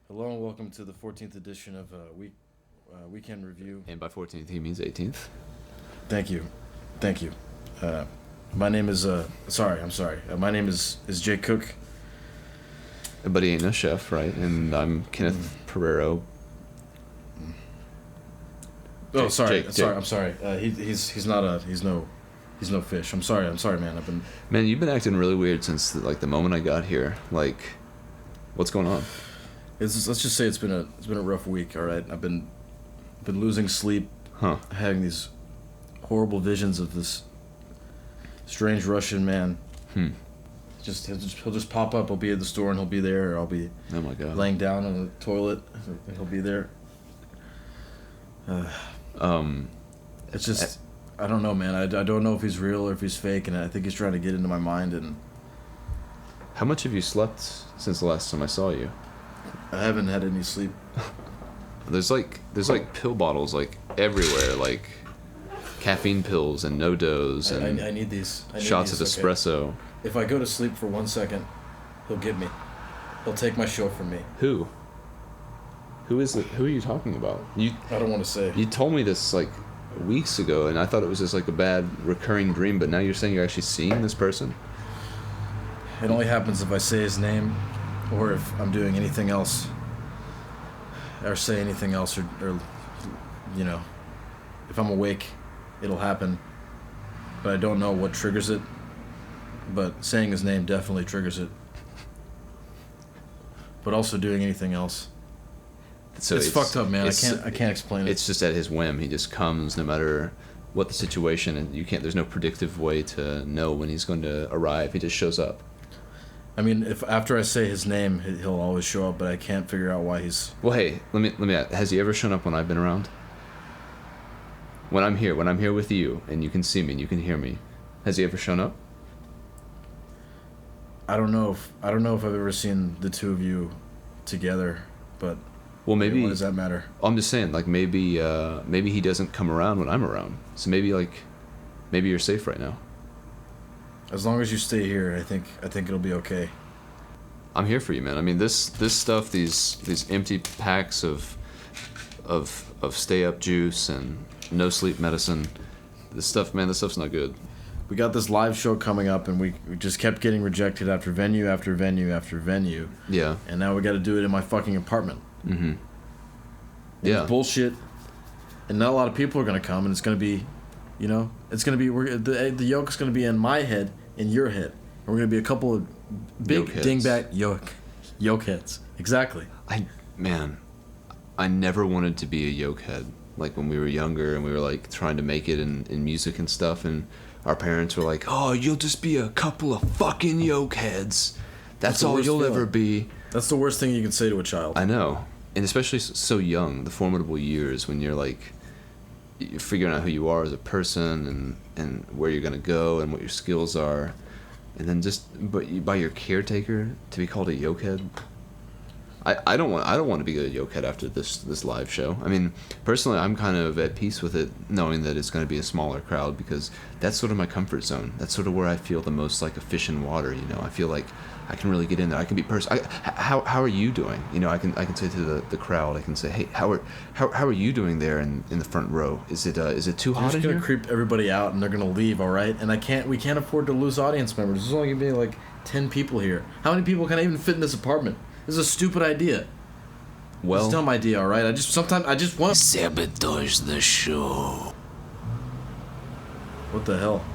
Hello and welcome to the 14th edition of Weekend Review. And by 14th, he means 18th. Thank you. My name is, my name is Jake Cook. But he ain't no chef, right? And I'm Kenneth Pereiro. Oh, sorry. Jake. I'm sorry. He's no fish. I'm sorry, man. Man, you've been acting really weird since the moment I got here. Like, what's going on? Let's just say it's been a rough week. All right, I've been losing sleep, having these horrible visions of this strange Russian man. He'll just pop up. I'll be at the store and he'll be there, or I'll be Oh my god. laying down on the toilet and he'll be there. It's just I don't know, man. I don't know if he's real or if he's fake, and I think he's trying to get into my mind. And How much have you slept since the last time I saw you? I haven't had any sleep. There's pill bottles everywhere, like caffeine pills and no-dos and I need these. I need shots these, of espresso. Okay. If I go to sleep for 1 second, he'll get me. He'll take my show from me. Who? Who is it? Who are you talking about? I don't want to say. You told me this weeks ago, and I thought it was just a bad recurring dream. But now you're saying you're actually seeing this person. It only happens if I say his name, or if I'm doing anything else, or say anything else, or if I'm awake, it'll happen. But I don't know what triggers it. But saying his name definitely triggers it. But also doing anything else. So it's fucked up, man. I can't explain it. It's just at his whim. He just comes no matter what the situation, and there's no predictive way to know when he's going to arrive. He just shows up. I mean, if after I say his name, he'll always show up, but I can't figure out why he's... Well, hey, let me ask, has he ever shown up when I've been around? When I'm here with you, and you can see me and you can hear me, has he ever shown up? I don't know if I've ever seen the two of you together, but... Well, maybe. What does that matter? I'm just saying, maybe he doesn't come around when I'm around. So maybe you're safe right now. As long as you stay here, I think it'll be okay. I'm here for you, man. I mean, this stuff, these empty packs of stay up juice and no sleep medicine, this stuff's not good. We got this live show coming up, and we just kept getting rejected after venue after venue after venue. Yeah. And now we got to do it in my fucking apartment. Mm-hmm. Yeah. It's bullshit. And not a lot of people are gonna come, and it's gonna be, it's gonna be the yoke is gonna be in my head, in your head. And we're gonna be a couple of big dingbat yoke heads. Exactly. I never wanted to be a yoke head. When we were younger and we were trying to make it in music and stuff, and our parents were like, "Oh, you'll just be a couple of fucking yoke heads. That's all you'll ever be." That's the worst thing you can say to a child. I know. And especially so young, the formidable years when you're you're figuring out who you are as a person and where you're gonna go and what your skills are, and then by your caretaker to be called a yokehead. I don't want to be a yokehead after this live show. I mean, personally, I'm kind of at peace with it, knowing that it's going to be a smaller crowd, because that's sort of my comfort zone. That's sort of where I feel the most like a fish in water. I feel like I can really get in there. I can be how are you doing? I can say to the crowd, I can say, hey, how are you doing there in the front row? Is it too hot in here? I'm just gonna creep everybody out, and they're gonna leave. All right, and we can't afford to lose audience members. There's only gonna be 10 people here. How many people can I even fit in this apartment? This is a stupid idea. Well, it's a dumb idea. All right, I just want to sabotage the show. What the hell?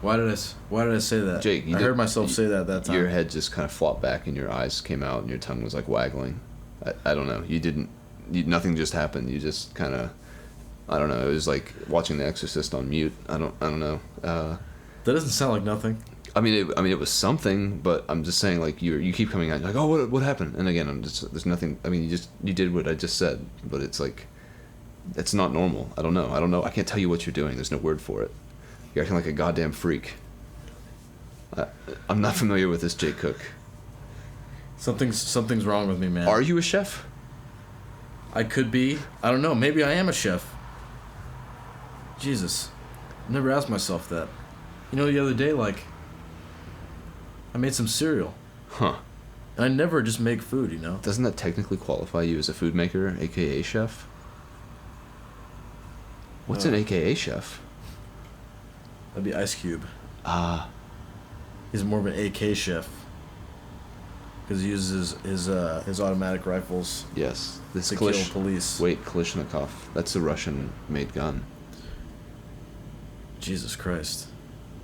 Why did I say that? Jake, I heard myself say that time. Your head just kind of flopped back and your eyes came out and your tongue was waggling. I don't know. Nothing just happened. You just kind of, I don't know. It was like watching The Exorcist on mute. I don't know. That doesn't sound like nothing. I mean, it was something, but I'm just saying, you keep coming out, you're oh, what happened? And again, there's nothing. I mean, you did what I just said, but it's it's not normal. I don't know. I can't tell you what you're doing. There's no word for it. You're acting like a goddamn freak. I'm not familiar with this Jake Cook. Something's wrong with me, man. Are you a chef? I could be. I don't know. Maybe I am a chef. Jesus. I never asked myself that. The other day, I made some cereal. Huh. And I never just make food, you know? Doesn't that technically qualify you as a food maker, aka chef? What's an AKA chef? That'd be Ice Cube. Ah. He's more of an AK chef. Because he uses his automatic rifles Yes. This to kill police. Wait, Kalashnikov. That's a Russian-made gun. Jesus Christ.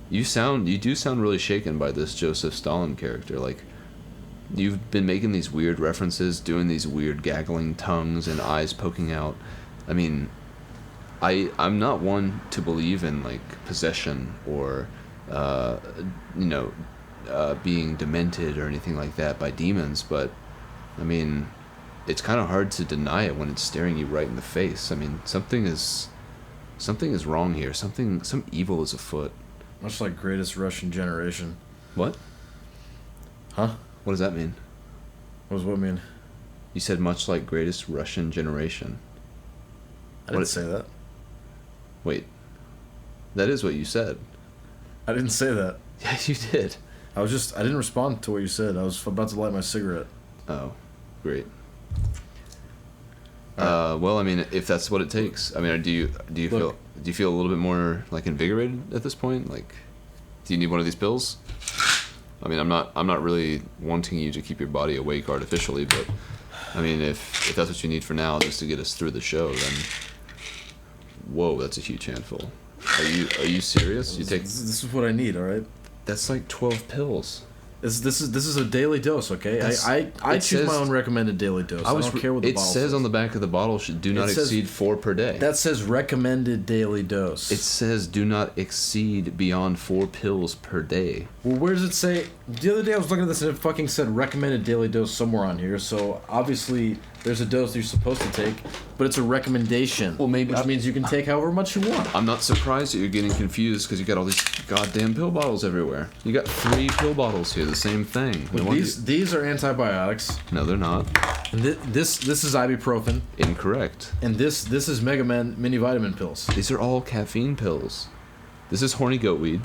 You do sound really shaken by this Joseph Stalin character. Like, you've been making these weird references, doing these weird gaggling tongues and eyes poking out. I mean, I'm not one to believe in, like, possession or, being demented or anything like that by demons, but, I mean, it's kind of hard to deny it when it's staring you right in the face. I mean, something is wrong here. Some evil is afoot. Much like Greatest Russian Generation. What? Huh? What does that mean? What does what mean? You said much like Greatest Russian Generation. I didn't say that. Wait. That is what you said. I didn't say that. Yeah, you did. I didn't respond to what you said. I was about to light my cigarette. Oh, great. Well, I mean, if that's what it takes. I mean, do you feel a little bit more, like, invigorated at this point? Like, do you need one of these pills? I mean, I'm not really wanting you to keep your body awake artificially, but I mean, if that's what you need for now, just to get us through the show, then whoa, that's a huge handful. Are you serious? You take This is what I need. All right. That's like 12 pills. This is a daily dose, okay? I choose my own recommended daily dose. I don't care what the bottle says. It says on the back of the bottle, do not exceed 4 per day. That says recommended daily dose. It says do not exceed beyond 4 pills per day. Well, where does it say? The other day I was looking at this and it fucking said recommended daily dose somewhere on here. So obviously there's a dose that you're supposed to take, but it's a recommendation. Well, maybe which means you can take however much you want. I'm not surprised that you're getting confused because you got all these goddamn pill bottles everywhere. You got 3 pill bottles here, the same thing. These are antibiotics. No, they're not. And this is ibuprofen. Incorrect. And this is Mega Man mini vitamin pills. These are all caffeine pills. This is horny goat weed.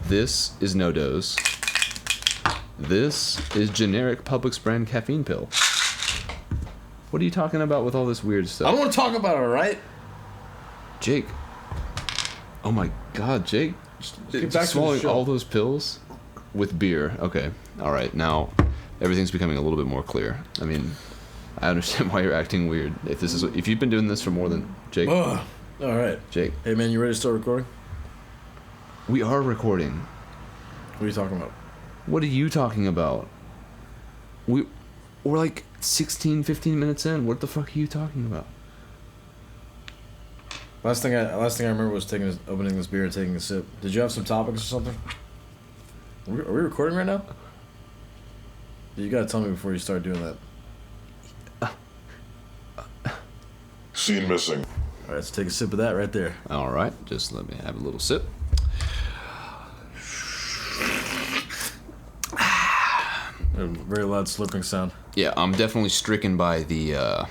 This is no dose. This is generic Publix brand caffeine pill. What are you talking about with all this weird stuff? I don't want to talk about it, all right? Jake. Oh my God, Jake. Get back swallowing to the show. all those pills with beer. Okay. All right. Now everything's becoming a little bit more clear. I mean, I understand why you're acting weird. If you've been doing this for more than Jake. Ugh. All right. Jake. Hey man, you ready to start recording? We are recording. What are you talking about? What are you talking about? We're like 16, 15 minutes in. What the fuck are you talking about? Last thing I remember was opening this beer and taking a sip. Did you have some topics or something? Are we recording right now? You gotta tell me before you start doing that. Scene missing. All right, let's take a sip of that right there. All right, just let me have a little sip. A very loud slurping sound. Yeah, I'm definitely stricken by the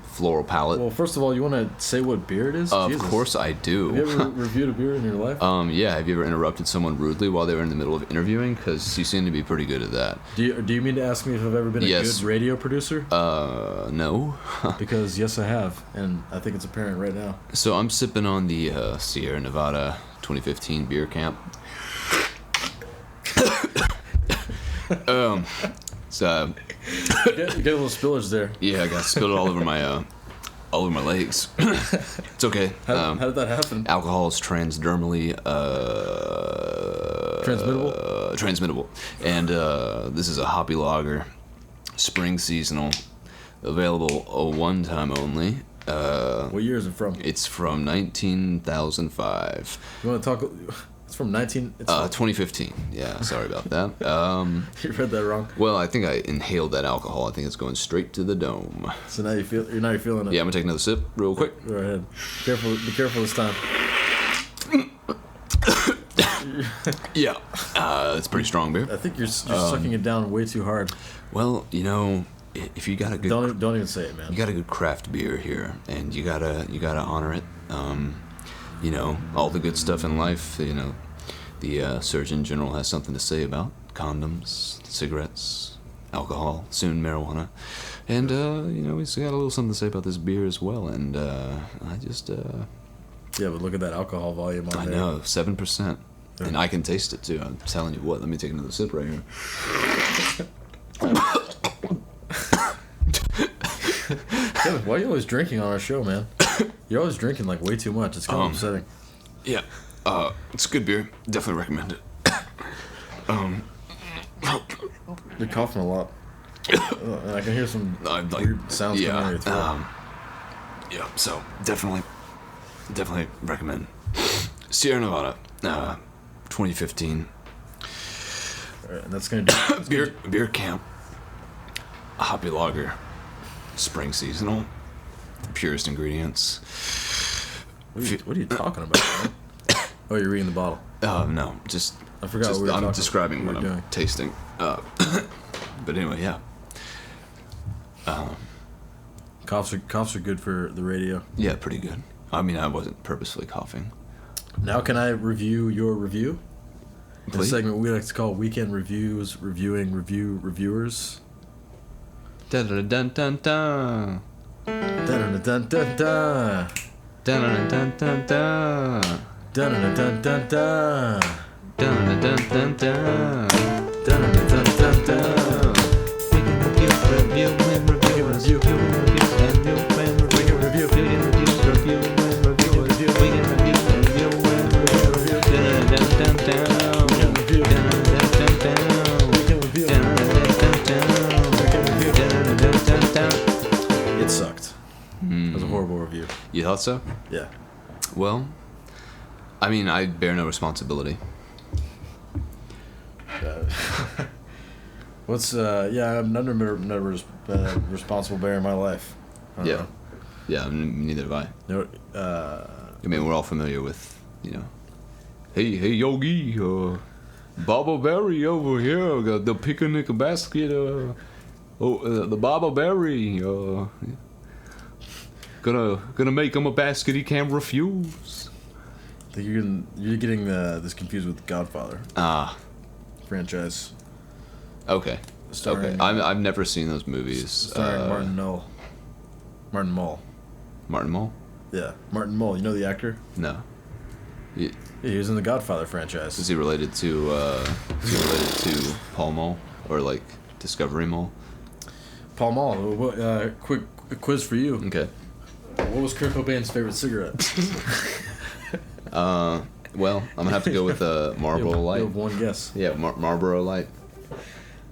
floral palate. Well, first of all, you want to say what beer it is? Of Jesus. course I do. Have you ever reviewed a beer in your life? Yeah. Have you ever interrupted someone rudely while they were in the middle of interviewing? Because you seem to be pretty good at that. Do you mean to ask me if I've ever been a Yes. good radio producer? No. Because yes, I have, and I think it's apparent right now. So I'm sipping on the Sierra Nevada 2015 beer camp. So You get a little spillage there. yeah, I got spilled all over my legs. It's okay. How did that happen? Alcohol is transdermally transmittable, and this is a hoppy lager, spring seasonal, available a one time only. What year is it from? It's from 19,005. You want to talk? It's from 2015. Yeah, sorry about that. You read that wrong. Well, I think I inhaled that alcohol. I think it's going straight to the dome. So now you're feeling it. Yeah, I'm gonna take another sip real quick. Go ahead. Be careful this time. Yeah, it's pretty strong beer. I think you're sucking it down way too hard. Well, you know, if you got a good Don't even say it, man. you got a good craft beer here, and you gotta honor it. You know, all the good stuff in life. You know, the Surgeon General has something to say about. condoms, cigarettes, alcohol, soon marijuana. And, he's got a little something to say about this beer as well. And I just... Yeah, but look at that alcohol volume on there. I know, 7%. Yeah. And I can taste it, too. I'm telling you what. Let me take another sip right here. Kevin, why are you always drinking on our show, man? You're always drinking, like, way too much. It's kind of upsetting. Yeah. It's good beer. Definitely recommend it. You're coughing a lot. And I can hear some weird sounds coming out of your throat. Yeah, so definitely recommend Sierra Nevada, 2015. All right, and that's gonna do beer camp, hoppy lager, spring seasonal, purest ingredients. What are you talking about, man? Oh, you're reading the bottle. No, I forgot what we were talking. I'm describing what I'm doing. tasting. But anyway, yeah. Coughs are good for the radio. Yeah, pretty good. I mean, I wasn't purposefully coughing. Now can I review your review? Please? The segment we like to call Weekend Reviews, reviewing reviewers. Dun dun dun dun dun. Dun dun dun dun dun. Dun dun dun dun dun. Dun dun dun dun dun. Dun dun dun dun. Dun dun dun dun dun. Review and review and review and review and review. It sucked. It was a horrible review. You thought so? Yeah. Well, I mean, I bear no responsibility. I've never been a responsible bear in my life. Yeah. Yeah, neither have I. I mean, we're all familiar with, hey Yogi, Baba Berry over here, got the picnic basket, the Baba Berry, gonna make him a basket he can't refuse. I think you're getting this confused with Godfather. Franchise. Okay. Starring, I've never seen those movies. Starring Martin Mull. Martin Mull? Yeah, Martin Mull. You know the actor? No. Yeah, he was in the Godfather franchise. Is he related to Paul Mull or like Discovery Mull? Paul Mull. Quick quiz for you. Okay. What was Kurt Cobain's favorite cigarette? Well, I'm gonna have to go with Marlboro Light. You have one guess. Yeah, Marlboro Light.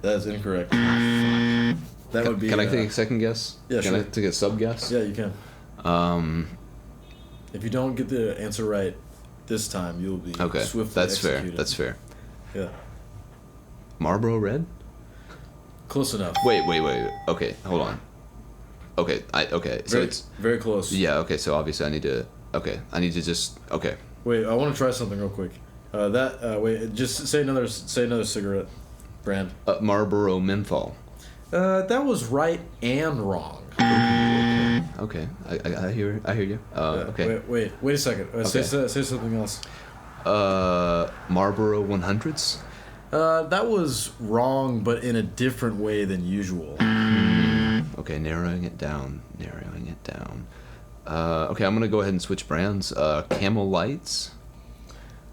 That is incorrect. That would be. Can I take a second guess? Yeah, Can sure. I take a sub guess? Yeah, you can. If you don't get the answer right this time, you'll be swiftly That's executed. fair. That's fair. Yeah. Marlboro Red? Close enough. Wait. Okay, hold on. Okay, so it's very close. Yeah. Okay, so obviously I need to just. Okay. Wait, I want to try something real quick. Just say another cigarette brand. Marlboro Menthol. That was right and wrong. Okay, I hear you. Okay. Wait a second. Okay. Say something else. Marlboro 100s. That was wrong, but in a different way than usual. Okay, narrowing it down. Okay, I'm gonna go ahead and switch brands. Camel Lights.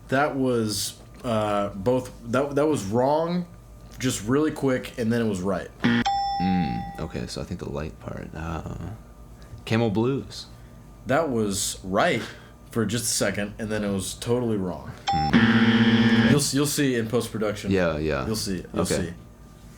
That was both. That was wrong, just really quick, and then it was right. Okay, so I think the light part. Camel Blues. That was right for just a second, and then it was totally wrong. You'll see in post production. Yeah. You'll see. You'll see.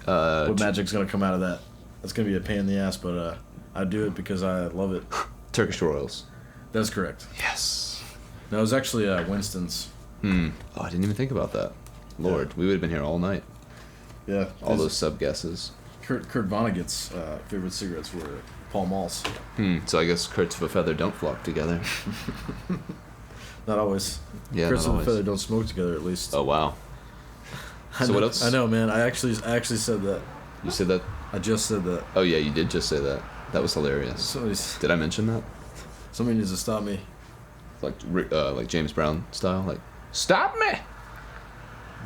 What magic's gonna come out of that? That's gonna be a pain in the ass, but I do it because I love it. Turkish Royals. That's correct. Yes. No, it was actually Winston's. Oh, I didn't even think about that. Lord, we would have been here all night. Yeah. All those sub guesses. Kurt Vonnegut's favorite cigarettes were Pall Malls. So I guess Kurt's of a feather don't flock together. Not always. Yeah, Kurt's not of a always. feather don't smoke together, at least. Oh wow. So what else? I know, man. I actually said that. You said that? I just said that. Oh yeah, you did just say that. That was hilarious. Did I mention that? Somebody needs to stop me. Like James Brown style, like stop me.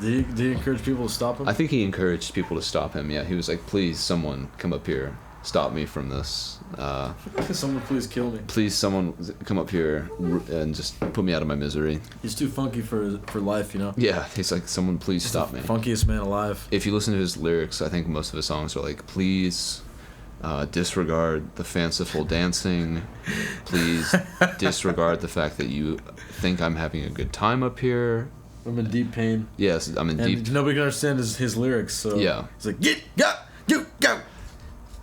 Did he encourage people to stop him? I think he encouraged people to stop him. Yeah, he was like, "Please, someone come up here, stop me from this. Someone please kill me. Please, someone come up here and just put me out of my misery." He's too funky for life, you know. Yeah, he's like, "Someone please stop me." Funkiest man alive. If you listen to his lyrics, I think most of his songs are like, "Please, disregard the fanciful dancing. Please disregard the fact that you think I'm having a good time up here. I'm in deep pain." Yes, I'm in deep. Nobody can understand his lyrics, so Yeah. he's like, "Get, you go."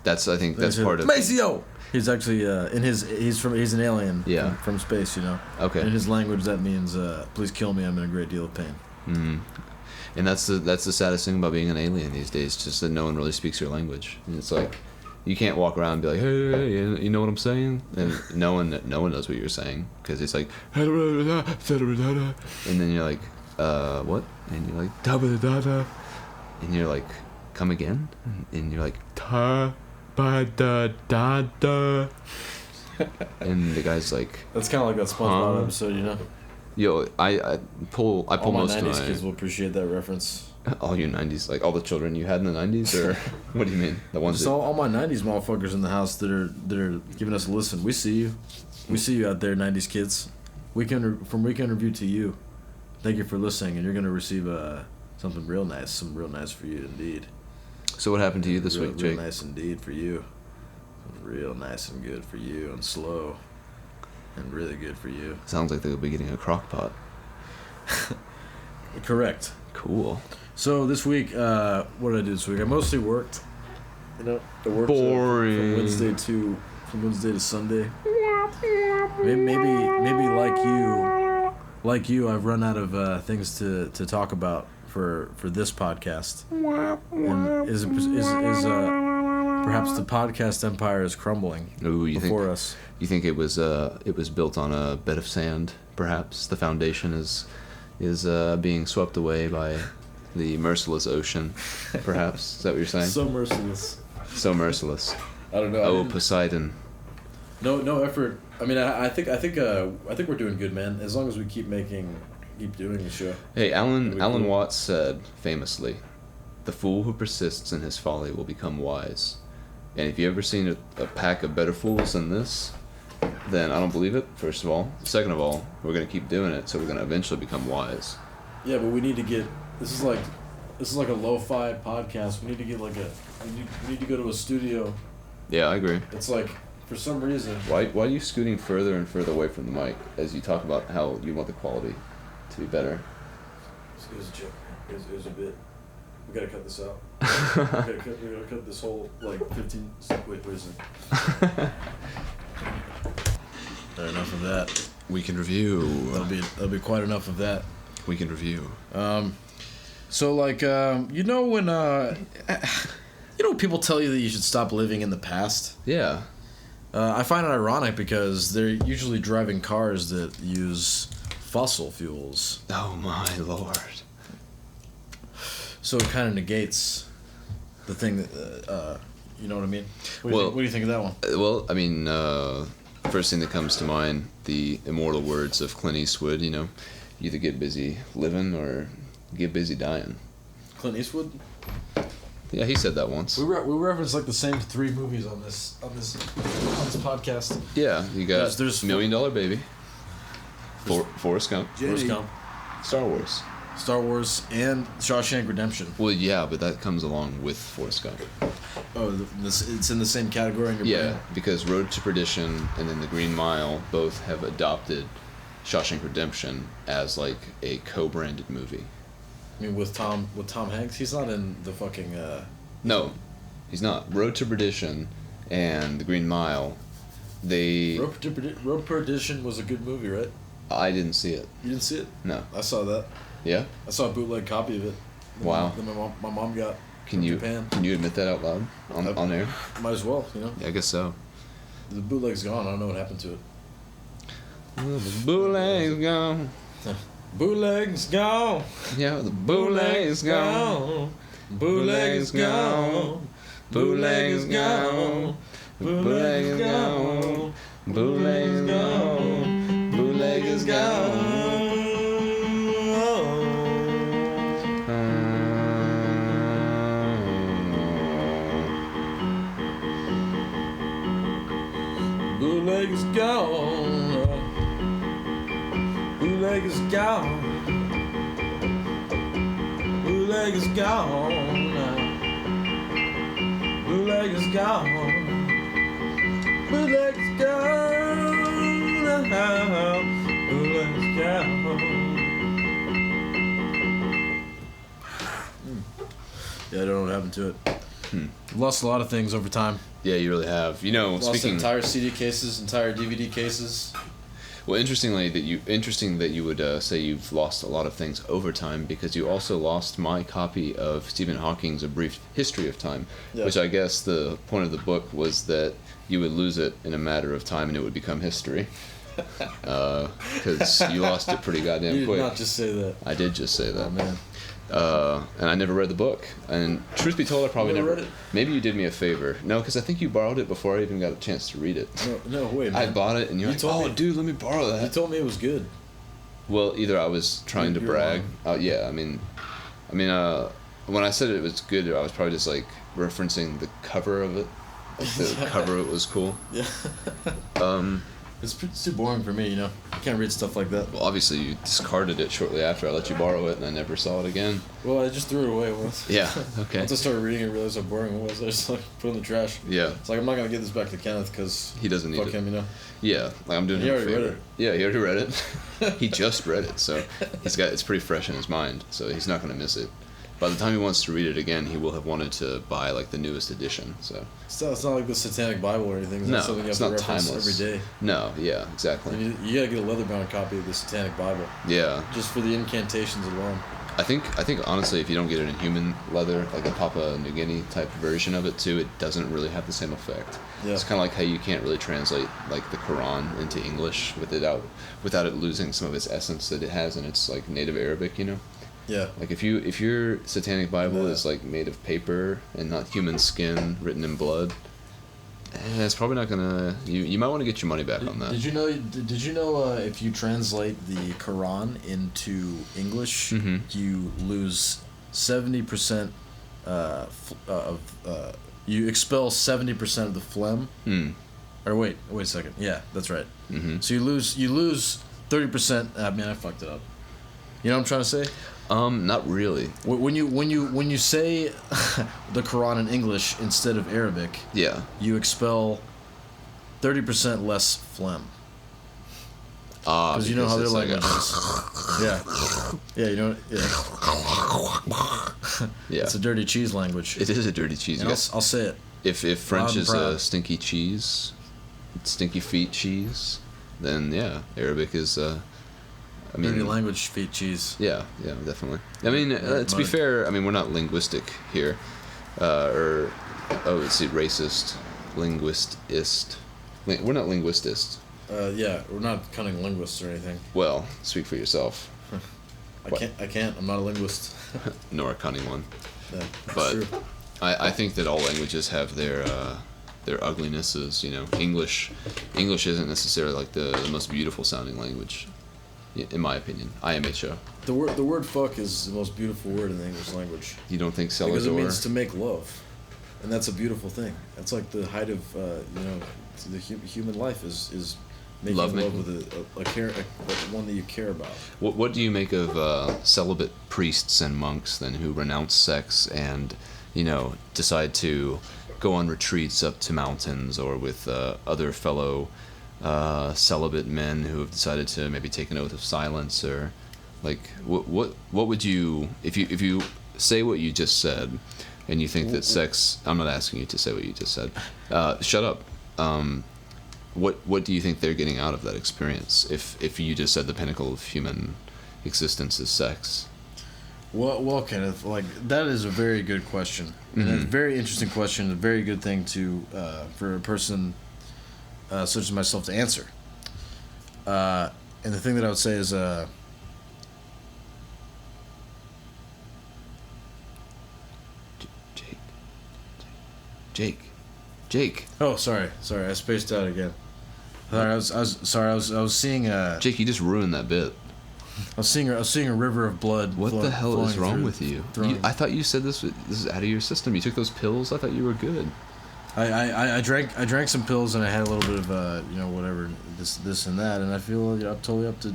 I think that's part of. Maceo. He's actually he's an alien. Yeah. From space, you know. Okay. In his language, that means please kill me. I'm in a great deal of pain. Mm. And that's the saddest thing about being an alien these days, just that no one really speaks your language. And it's like, you can't walk around and be like, "Hey, you know what I'm saying?" And no one knows what you're saying, because it's like, and then you're like, what? And you're like, and you're like, "Come again?" And you're like, "Ta ba da da da," and the guy's like, That's kind of like that SpongeBob episode, you know. "Yo, I pull All my most of 90s my." kids will appreciate that reference. All you 90s, like all the children you had in the 90s, or what do you mean? The ones Just that, all my 90s motherfuckers in the house that are giving us a listen. We see you. We see you out there, 90s kids. From Weekend Review to you. Thank you for listening, and you're going to receive something real nice for you indeed. So what happened to you this week, Jake? Real nice indeed for you. Real nice and good for you, and slow. And really good for you. Sounds like they'll be getting a crock pot. Correct. Cool. So this week, what did I do this week? I mostly worked. You know, I worked Boring. From Wednesday to Sunday. Maybe like you, I've run out of things to talk about for this podcast. And is perhaps the podcast empire is crumbling before us. You think it was built on a bed of sand? Perhaps the foundation is being swept away by the merciless ocean. Perhaps is that what you're saying? So merciless. So merciless. I don't know. Oh, Poseidon. No effort. I mean, I think we're doing good, man. As long as we keep doing the show. Hey, Alan Watts said famously, "The fool who persists in his folly will become wise." And if you ever seen a pack of better fools than this, then I don't believe it. First of all, second of all, we're gonna keep doing it, so we're gonna eventually become wise. Yeah, but we need to get. This is like a lo-fi podcast. We need to get we need to go to a studio. Yeah, I agree. It's like, for some reason. Why are you scooting further and further away from the mic as you talk about how you want the quality to be better? It was a joke. It was a bit. We gotta cut this out. we gotta cut this whole 15. Wait a second. Enough of that. Weekend review. That'll be quite enough of that. Weekend review. So you know when people tell you that you should stop living in the past. Yeah. I find it ironic because they're usually driving cars that use fossil fuels. Oh my lord. So it kind of negates the thing that, you know what I mean? What do you think of that one? Well, I mean, first thing that comes to mind, the immortal words of Clint Eastwood, you know, either get busy living or get busy dying. Clint Eastwood? Yeah, he said that once. We referenced the same 3 movies on this podcast. Yeah, you got there's $1 Million Baby, Forrest Gump, Star Wars, and Shawshank Redemption. Well, yeah, but that comes along with Forrest Gump. Oh, it's in the same category in your brain? Because Road to Perdition and then The Green Mile both have adopted Shawshank Redemption as a co-branded movie. I mean, with Tom Hanks, he's not in the fucking. No, he's not. Road to Perdition and The Green Mile, Road to Perdition was a good movie, right? I didn't see it. You didn't see it? No. I saw that. Yeah. I saw a bootleg copy of it. Wow. That my mom got. Can you Japan. Can you admit that out loud on air? Might as well, you know. Yeah, I guess so. The bootleg's gone. I don't know what happened to it. Well, the bootleg's gone. Bootleg's gone. Yeah, the bootleg's gone. Bootleg's gone. Bootleg's gone. Bootleg's gone. Bootleg's gone. Bootleg is gone. Bootleg is gone. Bootleg is gone. Bootleg is gone. Bootleg is gone. Bootleg is gone. Bootleg is gone. Yeah, I don't know what happened to it. I've lost a lot of things over time. Yeah, you really have. You know, Lost speaking entire CD cases, entire DVD cases. well, interesting that you would say you've lost a lot of things over time, because you also lost my copy of Stephen Hawking's A Brief History of Time, Yeah. which I guess the point of the book was that you would lose it in a matter of time and it would become history. Because you lost it pretty goddamn You did quick. not just say that. I did just say that. Oh, man. And I never read the book. And truth be told, I probably Never never. read it? Maybe you did me a favor. No, because I think you borrowed it before I even got a chance to read it. No, wait, man. I bought it, and you're You like, told "Oh, me. dude, let me borrow that." You told me it was good. Well, either I was trying to You're brag. lying. Yeah, I mean, when I said it was good, I was probably just like referencing the cover of it. Like the cover of it was cool. Yeah. It's too boring for me, you know. I can't read stuff like that. Well, obviously you discarded it shortly after I let you borrow it, and I never saw it again. Well, I just threw it away once. Yeah. Okay. Once I started reading it, I realized how boring it was. I just like put it in the trash. Yeah. It's like I'm not gonna give this back to Kenneth because He doesn't need fuck it. him, you know. Yeah, like I'm doing He him a already favor. read it. Yeah, he already read it. He just read it, so it's pretty fresh in his mind, so he's not gonna miss it. By the time he wants to read it again, he will have wanted to buy like the newest edition. So It's not like the Satanic Bible or anything. It's no, not something you it's have not to reference timeless. every day. No, yeah, exactly. You gotta get a leather-bound copy of the Satanic Bible Yeah, just for the incantations alone. I think honestly, if you don't get it in human leather, like a Papua New Guinea type version of it too, it doesn't really have the same effect. Yeah. It's kind of like how you can't really translate like the Quran into English without it losing some of its essence that it has in its like native Arabic, you know. Yeah. Like if your Satanic Bible Yeah. is like made of paper and not human skin written in blood, it's probably not gonna. You might want to get your money back on that. Did you know if you translate the Quran into English, Mhm. you lose 70% you expel 70% of the phlegm. Hmm. Or wait a second. Yeah, that's right. Mm-hmm. So you lose 30%. Man, I fucked it up. You know what I'm trying to say? Not really. When you say the Quran in English instead of Arabic, Yeah. you expel 30% less phlegm. Because you know how their it's like language is. Yeah. Yeah, you know. Yeah. Yeah. It's a dirty cheese language. It is a dirty cheese. And You I'll say it. If French Loud and is proud. stinky cheese, stinky feet cheese, then yeah, Arabic is. I mean, Dirty language, feet cheese. yeah, definitely. I mean, to be mud. fair, I mean we're not linguistic here, or let's see, racist, linguistist. We're not linguistists. Yeah, we're not cunning linguists or anything. Well, speak for yourself. What? I can't. I'm not a linguist. Nor a cunning one. Yeah, it's But true. I think that all languages have their uglinesses. You know, English isn't necessarily like the most beautiful sounding language, in my opinion. IMHO. The word fuck is the most beautiful word in the English language. You don't think Because it means Celador? to make love, and that's a beautiful thing. That's like the height of the human life is making love Lovemaking? with one that you care about. What do you make of celibate priests and monks then who renounce sex and decide to go on retreats up to mountains or with other fellow celibate men who have decided to maybe take an oath of silence, or like what would you if you say what you just said and you think that sex, I'm not asking you to say what you just said, shut up. What do you think they're getting out of that experience if you just said the pinnacle of human existence is sex? Well, Kenneth, like that is a very good question, and a very interesting question, a very good thing to for a person such as myself to answer. And the thing that I would say is, Jake. oh, sorry, I spaced out again. Sorry, I was seeing Jake, you just ruined that bit. I was seeing a river of blood. What the hell is flowing wrong through- with you? throwing- I thought you said this is out of your system. You took those pills. I thought you were good. I drank some pills and I had a little bit of whatever this and that, and I feel I'm totally up to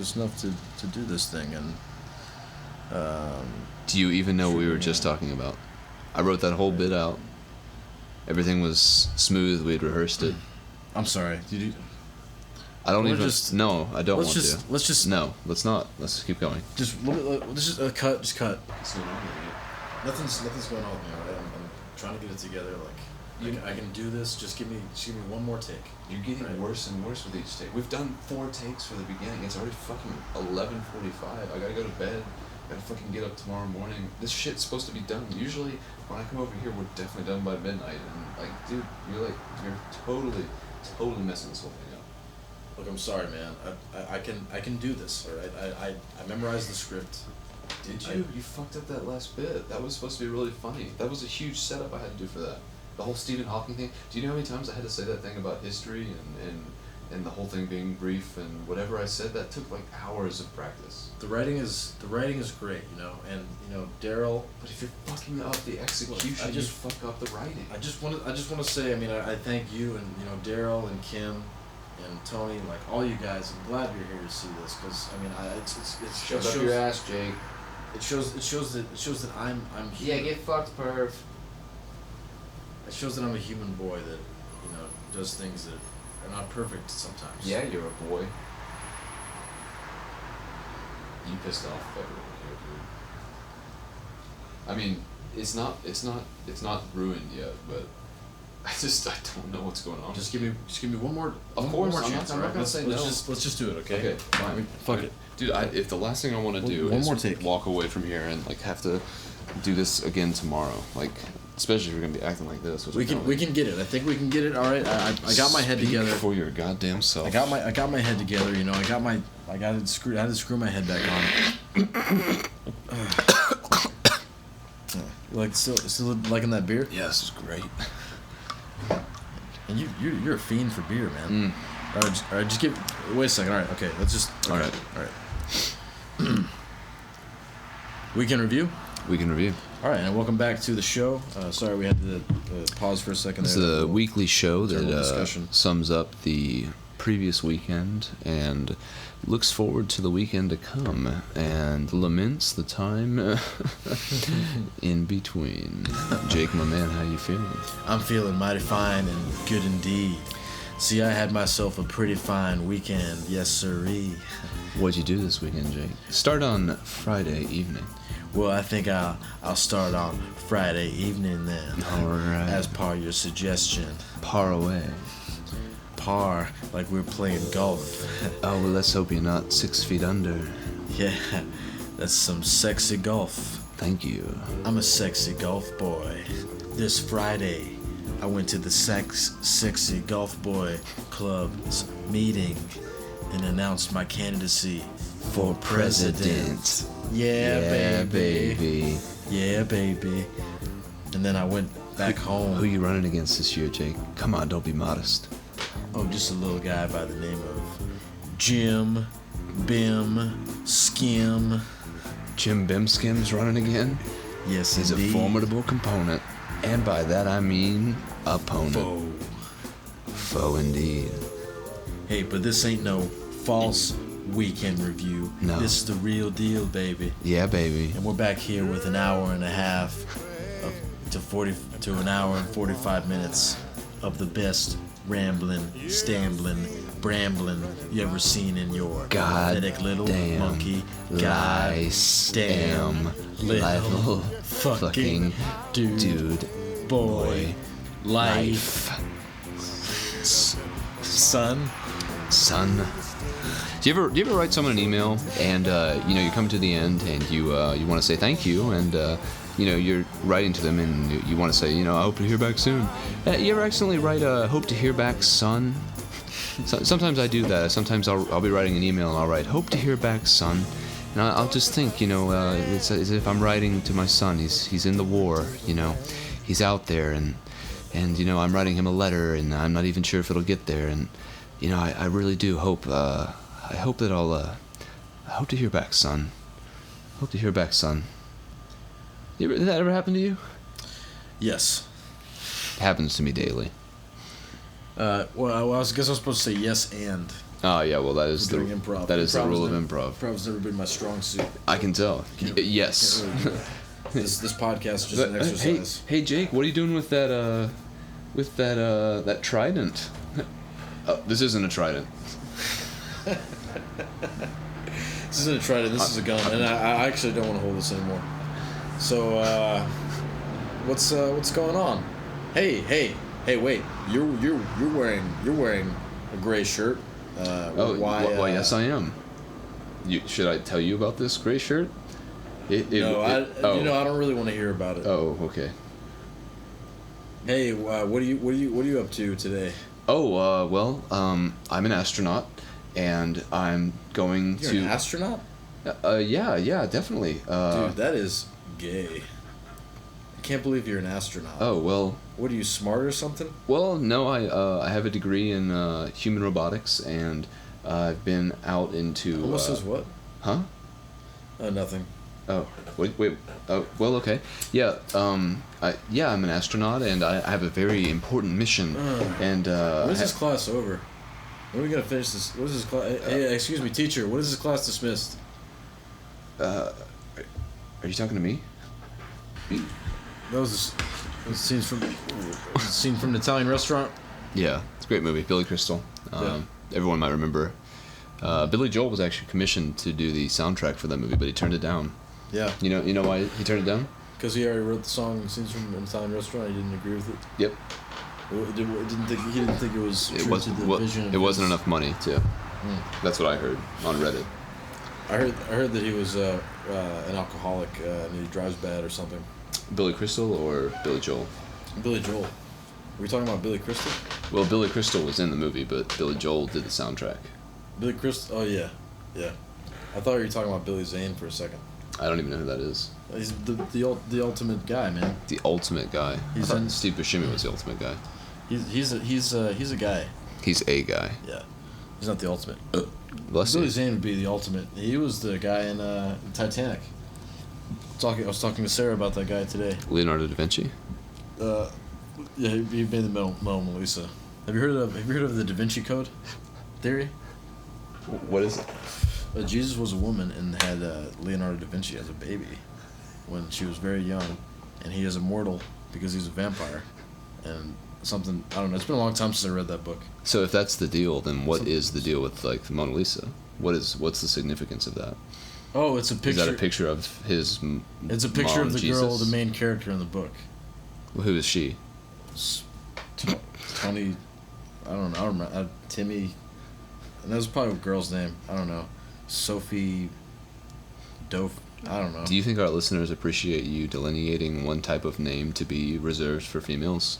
snuff to do this thing. And do you even know what we were just talking about? I wrote that whole bit out. Everything was smooth. We had rehearsed it. I'm sorry. Did you? I don't even. No, I don't want to. Let's just. No, let's not. Let's just keep going. Let's just cut. Just cut. Nothing's going on with me. Right? I'm trying to get it together. I can do this. Just give me one more take. You're getting worse and worse with each take. We've done 4 takes for the beginning. It's already fucking 11:45. I gotta go to bed. Gotta fucking get up tomorrow morning. This shit's supposed to be done. Usually, when I come over here, we're definitely done by midnight. And dude, you're totally messing this whole thing up. Look, I'm sorry, man. I can do this. All right. I memorized the script. Did you? You fucked up that last bit. That was supposed to be really funny. That was a huge setup I had to do for that. The whole Stephen Hawking thing. Do you know how many times I had to say that thing about history and the whole thing being brief and whatever I said? That took hours of practice. The writing is great, and Daryl. But if you're fucking up the execution, you fuck up the writing. I just want to say, I thank you and Daryl and Kim and Tony, all you guys. I'm glad you're here to see this because Shut up your ass, Jake. It shows that I'm yeah, get fucked, perv. It shows that I'm a human boy that does things that are not perfect sometimes. Yeah, you're a boy. You pissed off everyone here, dude. I mean, it's not ruined yet, but I don't know what's going on. Just give me one more. Of course, one more chance. I'm not gonna say no. Let's just do it, okay? Okay, fine. Fuck it, dude. If the last thing I want to do is walk away from here and have to do this again tomorrow, especially if we're gonna be acting like this. We can get it. I think we can get it. All right. I got my head together. For your goddamn self. I got my head together. I had to screw my head back on. Still liking that beer? Yeah, this is great. And you're a fiend for beer, man. All right, just give. Wait a second. All right, okay. Let's just. Okay. All right. Weekend review. Weekend review. All right, and welcome back to the show. Sorry we had to pause for a second. This is a weekly show that sums up the previous weekend and looks forward to the weekend to come and laments the time in between. Jake, my man, how you feeling? I'm feeling mighty fine and good indeed. See, I had myself a pretty fine weekend, yes sirree. What'd you do this weekend, Jake? Start on Friday evening. Well, I think I'll start on Friday evening then. All right. As per your suggestion. Par away. Par, like we're playing golf. Oh, well, let's hope you're not 6 feet under. Yeah, that's some sexy golf. Thank you. I'm a sexy golf boy. This Friday, I went to the Sexy Golf Boy Club's meeting and announced my candidacy for president. Yeah, baby. Yeah, baby. And then I went back home. Who you running against this year, Jake? Come on, don't be modest. Oh, just a little guy by the name of Jim Bim Skim. Jim Bimskim's running again? Yes, he's indeed. A formidable component, and by that I mean opponent. Foe indeed. Hey, but this ain't no false weekend review. No. This is the real deal, baby. Yeah, baby. And we're back here with an hour and a half to an hour and 45 minutes of the best rambling, stambling, brambling you ever seen in your pathetic little monkey damn little fucking dude boy life. Son. Do you ever write someone an email and you come to the end and you want to say thank you and you're writing to them and you want to say I hope to hear back soon. You ever accidentally write hope to hear back son? Sometimes I do that. Sometimes I'll be writing an email and I'll write hope to hear back son, and I'll just think it's as if I'm writing to my son. He's in the war, he's out there and I'm writing him a letter and I'm not even sure if it'll get there and I really do hope. I hope that I hope to hear back, son. Hope to hear back, son. Did that ever happen to you? Yes. It happens to me daily. Well, I guess I was supposed to say yes and. Oh yeah, well that is Doing the improv. that is the rule of Improv's improv. Improv's never been my strong suit. I can tell. Yes. Can't really do it. This podcast is just an exercise. Hey Jake, what are you doing with that that trident? Oh, this isn't a trident. This isn't a trident. This is a gun, and I actually don't want to hold this anymore. So, what's going on? Hey! Wait, you're wearing a gray shirt. Why? Well, yes, I am. Should I tell you about this gray shirt? I don't really want to hear about it. Oh, okay. Hey, what are you up to today? Oh, well, I'm an astronaut, and I'm going You're to. an astronaut? Yeah, definitely. Dude, that is gay. I can't believe you're an astronaut. Oh well. What are you, smart or something? Well, no, I have a degree in human robotics, and I've been out into. Almost says what? Huh? Nothing. Oh, wait. Oh, well, okay. Yeah. I'm an astronaut, and I have a very important mission. And when is this class over? When are we gonna finish this? What is this class? Hey, excuse me, teacher. What is this class dismissed? Are you talking to me? That was a scene from the Italian restaurant. Yeah, it's a great movie. Billy Crystal. Everyone might remember. Billy Joel was actually commissioned to do the soundtrack for that movie, but he turned it down. Yeah. You know why he turned it down? Because he already wrote the song "Scenes from an Italian Restaurant." He didn't agree with it. Yep. He didn't think it was true to the vision. It wasn't enough money to. That's what I heard on Reddit. I heard that he was an alcoholic and he drives bad or something. Billy Crystal or Billy Joel? Billy Joel. Are we talking about Billy Crystal? Well, Billy Crystal was in the movie, but Billy Joel did the soundtrack. Billy Crystal. Oh yeah. I thought you were talking about Billy Zane for a second. I don't even know who that is. He's the ultimate guy, man. The ultimate guy. He's I thought Steve Buscemi was the ultimate guy. He's a guy. He's a guy. Yeah. He's not the ultimate. Bless Billy you. Zane would be the ultimate. He was the guy in Titanic. I was talking to Sarah about that guy today. Leonardo da Vinci. Yeah, he made the Mona Lisa. Have you heard of the Da Vinci Code theory? What is it? Jesus was a woman and had Leonardo da Vinci as a baby when she was very young, and he is immortal because he's a vampire. And something, I don't know. It's been a long time since I read that book. So if that's the deal, then what is the deal with like the Mona Lisa? What's the significance of that? Oh, it's a picture. Is that a picture of his? It's a picture mom, of the Jesus? girl, the main character in the book. Who is she? Tony, I don't remember. Timmy, and that was probably a girl's name. I don't know. Sophie Dof. I don't know. Do you think our listeners appreciate you delineating one type of name to be reserved for females?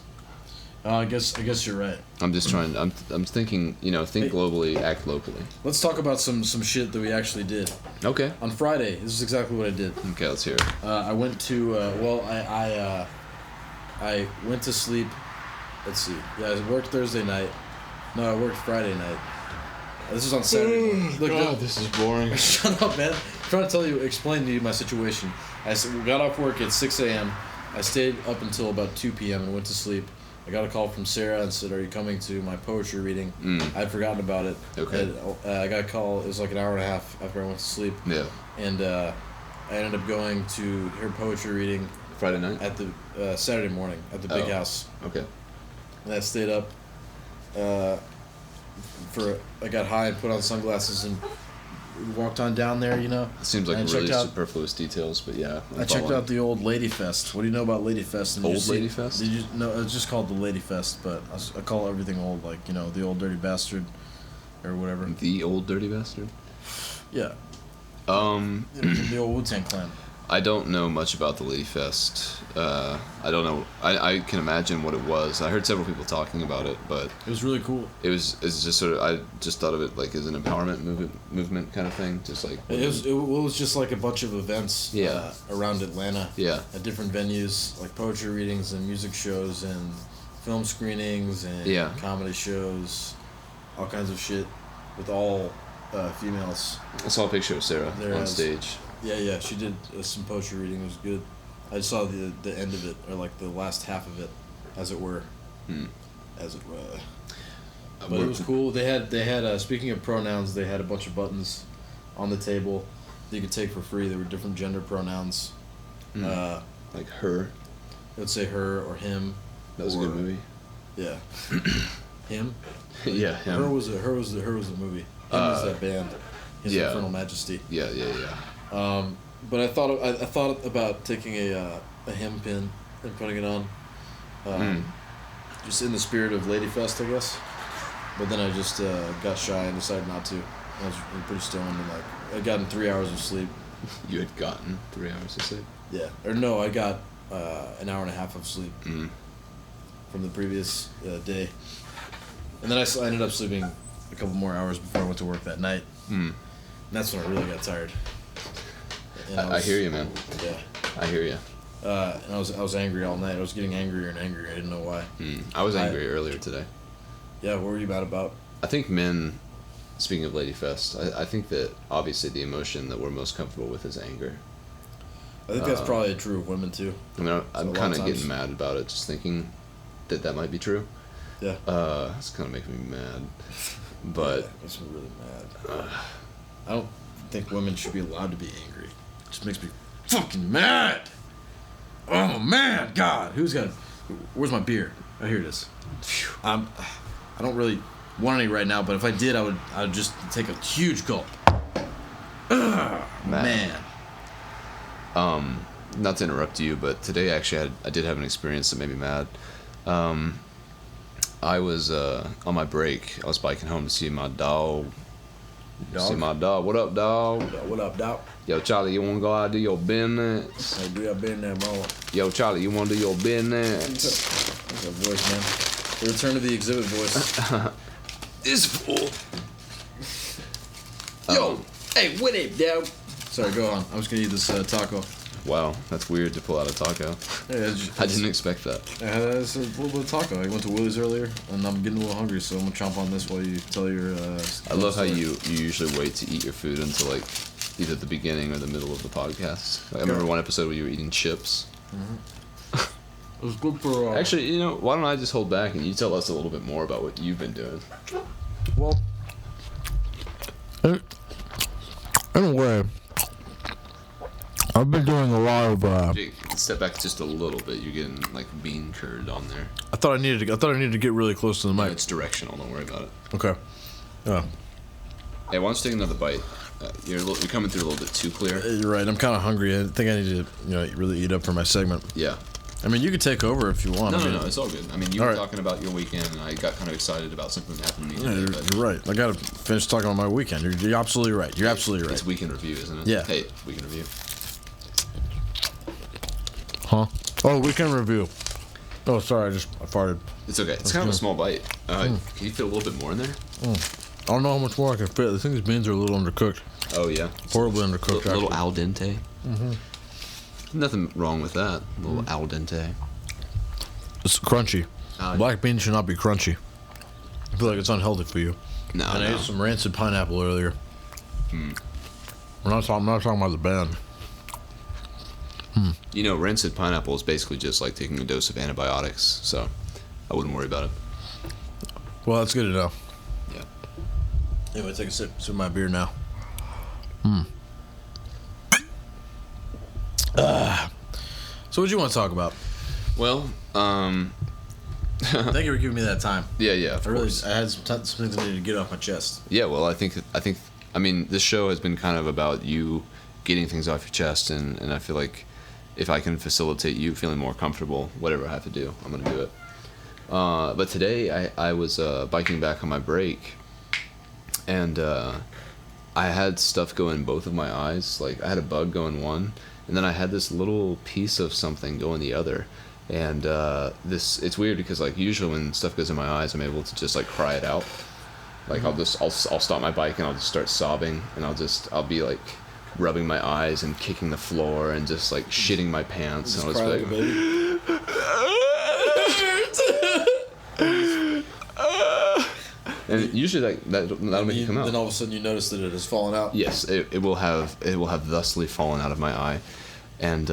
I guess you're right. I'm just trying. I'm thinking. Think globally, act locally. Let's talk about some shit that we actually did. Okay. On Friday, this is exactly what I did. Okay, let's hear it. I went to I went to sleep. Let's see. Yeah, I worked Thursday night. No, I worked Friday night. This was on Saturday morning. Look, God, this is boring. Shut up, man. I'm trying to explain to you my situation. I got off work at 6 a.m. I stayed up until about 2 p.m. and went to sleep. I got a call from Sarah and said, "Are you coming to my poetry reading?" I'd forgotten about it. Okay. I got a call. It was like an hour and a half after I went to sleep. Yeah. And I ended up going to her poetry reading Friday night? at the Saturday morning at the big house. Okay. And I stayed up I got high and put on sunglasses and walked on down there, It seems like and really checked out- superfluous details, but yeah. I checked out the old Lady Fest. What do you know about Lady Fest? Old Lady Fest? Did you know? It's just called the Lady Fest, but I call everything old, like the old dirty bastard, or whatever. The old dirty bastard? Yeah. The old Wu-Tang Clan. I don't know much about the Lady Fest. I don't know. I can imagine what it was. I heard several people talking about it, but It was really cool. it's just sort of, I just thought of it like as an empowerment movement kind of thing, just like It was just like a bunch of events around Atlanta. Yeah. At different venues, like poetry readings and music shows and film screenings and comedy shows, all kinds of shit with all females. I saw a picture of Sarah There on is. stage. Yeah, she did some poetry reading. It was good. I saw the end of it, or like the last half of it, as it were. As it were. But it was cool. They had speaking of pronouns, they had a bunch of buttons on the table that you could take for free. There were different gender pronouns. Like her. It would say her or him. That was a good movie. Yeah. Him. Yeah, him. Her was the movie. Him is that band. His Infernal Majesty. Yeah. But I thought about taking a him pin and putting it on. Just in the spirit of Ladyfest, I guess. But then I just got shy and decided not to. I was pretty stoned and I'd gotten 3 hours of sleep. You had gotten 3 hours of sleep? Yeah. Or no, I got an hour and a half of sleep from the previous day. And then I ended up sleeping a couple more hours before I went to work that night. And that's when I really got tired. And I hear you, man. Yeah. I hear you. And I was angry all night. I was getting angrier and angrier. I didn't know why. I was angry earlier today. Yeah, what were you mad about? I think men, speaking of Ladyfest, I think that obviously the emotion that we're most comfortable with is anger. I think that's probably true of women too. I mean, I'm kind of getting mad about it, just thinking that might be true. Yeah. It's kind of making me mad. But yeah, makes me really mad. I don't think women should be allowed to be angry. It just makes me fucking mad. Oh man, God, where's my beer? Oh, here it is. I don't really want any right now, but if I did, I'd just take a huge gulp. Man. Not to interrupt you, but today actually I did have an experience that made me mad. I was on my break. I was biking home to see my dog. See my dog. What up, dog? What up, dog? Yo, Charlie, you want to go out and do your business? I do your business, bro. Yo, Charlie, you want to do your business? That's a voice, man. The return of the exhibit voice. This fool. Yo, hey, what up, dog? Sorry, go on. I was gonna eat this taco. Wow, that's weird to pull out a taco. Yeah, I didn't expect that. It's a little bit of taco. I went to Willie's earlier, and I'm getting a little hungry, so I'm gonna chomp on this while you tell your. I love how you usually wait to eat your food until like either the beginning or the middle of the podcast. Like, I remember one episode where you were eating chips. It was good for. Actually, why don't I just hold back and you tell us a little bit more about what you've been doing? Well, in a way, I've been doing a lot of. Jake, step back just a little bit. You're getting like bean curd on there. I thought I needed to get really close to the mic. It's directional. Don't worry about it. Okay. Yeah. Hey, why don't you take another bite? You're coming through a little bit too clear. You're right. I'm kind of hungry. I think I need to, really eat up for my segment. Yeah. I mean, you could take over if you want. No, it's all good. I mean, you were talking about your weekend, and I got kind of excited about something that happened to me today. You're right. I gotta finish talking about my weekend. You're absolutely right. You're absolutely right. It's weekend review, isn't it? Yeah. Hey, weekend review. Huh? Oh, weekend review. Oh, sorry, I farted. It's okay. It's kind of a small bite. Can you fit a little bit more in there? I don't know how much more I can fit. I think these beans are a little undercooked. Oh yeah. Horribly undercooked. A little al dente. Nothing wrong with that. A little al dente. It's crunchy. Black beans should not be crunchy. I feel like it's unhealthy for you. No. And I ate some rancid pineapple earlier. I'm not talking about the band. Rancid pineapple is basically just like taking a dose of antibiotics, so I wouldn't worry about it. Well, that's good to know. Yeah. Anyway, take a sip of my beer now. So what do you want to talk about? Well, Thank you for giving me that time. Yeah, of course. I had some things I needed to get off my chest. Yeah, well, I think, this show has been kind of about you getting things off your chest, and I feel like if I can facilitate you feeling more comfortable, whatever I have to do, I'm going to do it. But today I was biking back on my break, and I had stuff go in both of my eyes. Like, I had a bug go in one, and then I had this little piece of something go in the other. And it's weird because, like, usually when stuff goes in my eyes, I'm able to just, like, cry it out. Like, I'll stop my bike and I'll just start sobbing, and I'll be like rubbing my eyes and kicking the floor and just like shitting my pants. Just and cry I'll like a baby. And usually that'll make it come out. Then all of a sudden you notice that it has fallen out. Yes, it will have thusly fallen out of my eye, and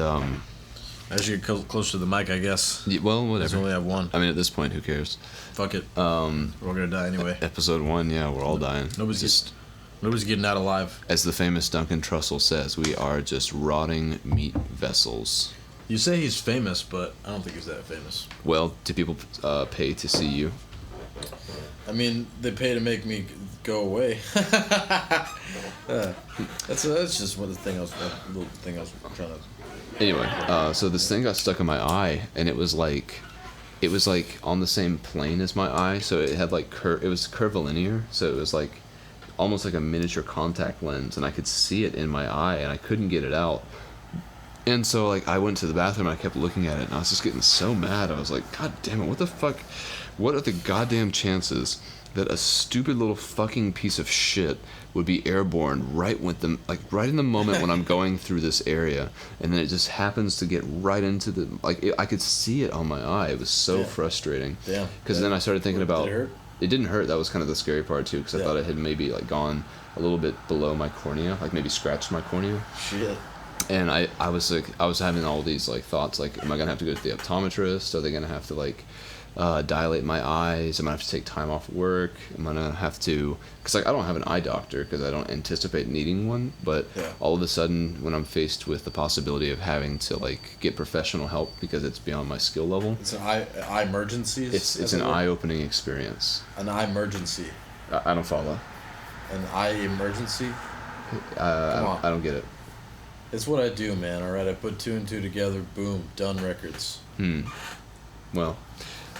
As you get closer to the mic, I guess. Yeah, well, I whatever. only have one. I mean, at this point, who cares? Fuck it. We're gonna die anyway. Episode 1, yeah, we're all dying. Nobody's getting out alive. As the famous Duncan Trussell says, we are just rotting meat vessels. You say he's famous, but I don't think he's that famous. Well, do people pay to see you? I mean, they pay to make me go away. That's just what the little thing I was trying to. Anyway, so this thing got stuck in my eye, and it was like on the same plane as my eye, so it had like it was curvilinear, so it was like almost like a miniature contact lens, and I could see it in my eye, and I couldn't get it out. And so like I went to the bathroom, and I kept looking at it, and I was just getting so mad. I was like, God damn it, what the fuck? What are the goddamn chances that a stupid little fucking piece of shit would be airborne right in the moment when I'm going through this area, and then it just happens to get right into the I could see it on my eye. It was so frustrating. Yeah. Because then I started thinking about. Did it hurt? It didn't hurt. That was kind of the scary part too, because I thought it had maybe like gone a little bit below my cornea, like maybe scratched my cornea. Shit. And I was having all these like thoughts, like, am I gonna have to go to the optometrist? Are they gonna have to like dilate my eyes? Am I gonna have to take time off work? Am I gonna have to? Because like I don't have an eye doctor because I don't anticipate needing one. But all of a sudden, when I'm faced with the possibility of having to like get professional help because it's beyond my skill level, it's an eye emergency. It's an eye-opening experience. An eye emergency. I don't follow. An eye emergency. I don't get it. It's what I do, man. All right, I put 2 and 2 together. Boom, done records. Well,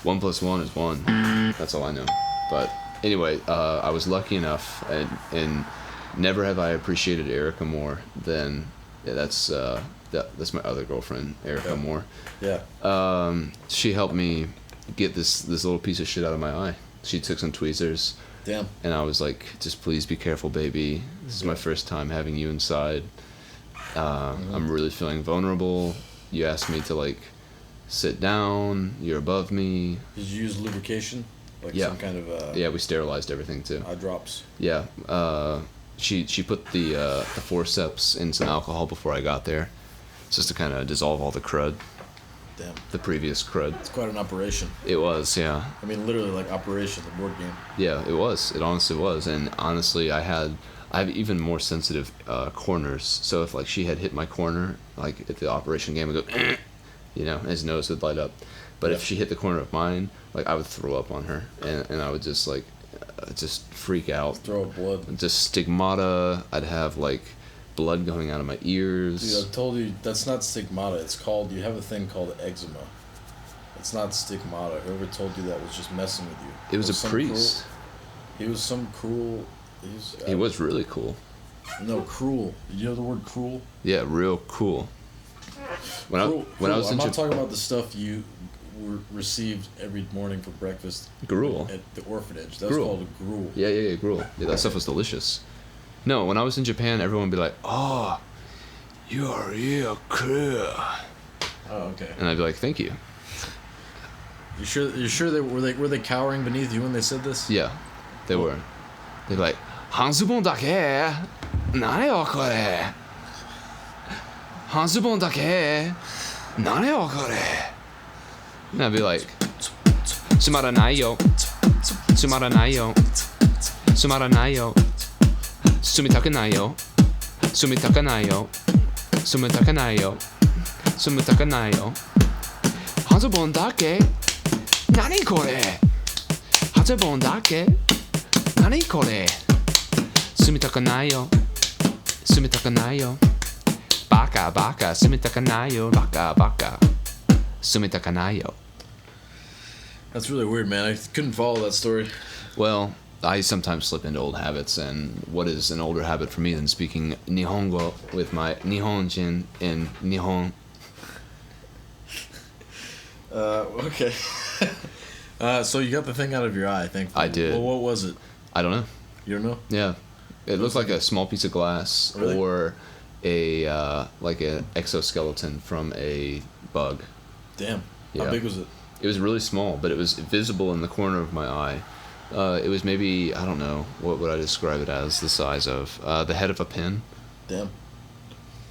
1 + 1 is 1. That's all I know. But anyway, I was lucky enough, and never have I appreciated Erica more than that's my other girlfriend, Erica Moore. Yeah. She helped me get this little piece of shit out of my eye. She took some tweezers. Damn. And I was like, just please be careful, baby. This is my first time having you inside. I'm really feeling vulnerable. You asked me to like sit down. You're above me. Did you use lubrication? Like some kind of yeah, we sterilized everything too. Eye drops. Yeah. She put the forceps in some alcohol before I got there, just to kind of dissolve all the crud. Damn. The previous crud. It's quite an operation. It was, yeah. I mean, literally like Operation, the board game. Yeah, it was. It honestly was. And honestly, I have even more sensitive corners. So if like she had hit my corner, like at the operation game, I'd go, you know, his nose would light up. But if she hit the corner of mine, like I would throw up on her, and I would just like, just freak out. Throw up blood. Just stigmata. I'd have like blood going out of my ears. Dude, I've told you that's not stigmata. It's called. You have a thing called eczema. It's not stigmata. Whoever told you that was just messing with you. It was a priest. He was some cruel. He was really cool. No, cruel. Did you know the word cruel? Yeah, real cool. When I was I'm not talking about the stuff you received every morning for breakfast. Gruel. At the orphanage. That's called a gruel. Yeah, gruel. Yeah, that stuff was delicious. No, when I was in Japan, everyone would be like, "Oh, you're real cool." Oh, okay. And I'd be like, "Thank you." You sure were they cowering beneath you when they said this? Yeah, they were. They'd be like, "Hanzubon dake, nane yo kore? Hanzubon dake, nane yo kore?" And I'd be like, "Sumaranai yo, sumaranai yo, sumaranai yo, sumitakanai yo, sumitakanai yo, sumitakanai yo, sumitakanai yo, hanzubon dake, nani kore? Hanzubon dake, nani kore? Sumitakanai yo, sumitakanai yo, baka baka, sumitakanai yo, baka baka, sumitakanai yo." That's really weird, man. I couldn't follow that story. Well, I sometimes slip into old habits, and what is an older habit for me than speaking Nihongo with my Nihonjin in Nihon? Okay. So you got the thing out of your eye, thankfully. I did. Well, what was it? I don't know. You don't know? Yeah. It looked like a small piece of glass or a like an exoskeleton from a bug. Damn. Yeah. How big was it? It was really small, but it was visible in the corner of my eye. It was maybe, I don't know, what would I describe it as, the size of? The head of a pin. Damn.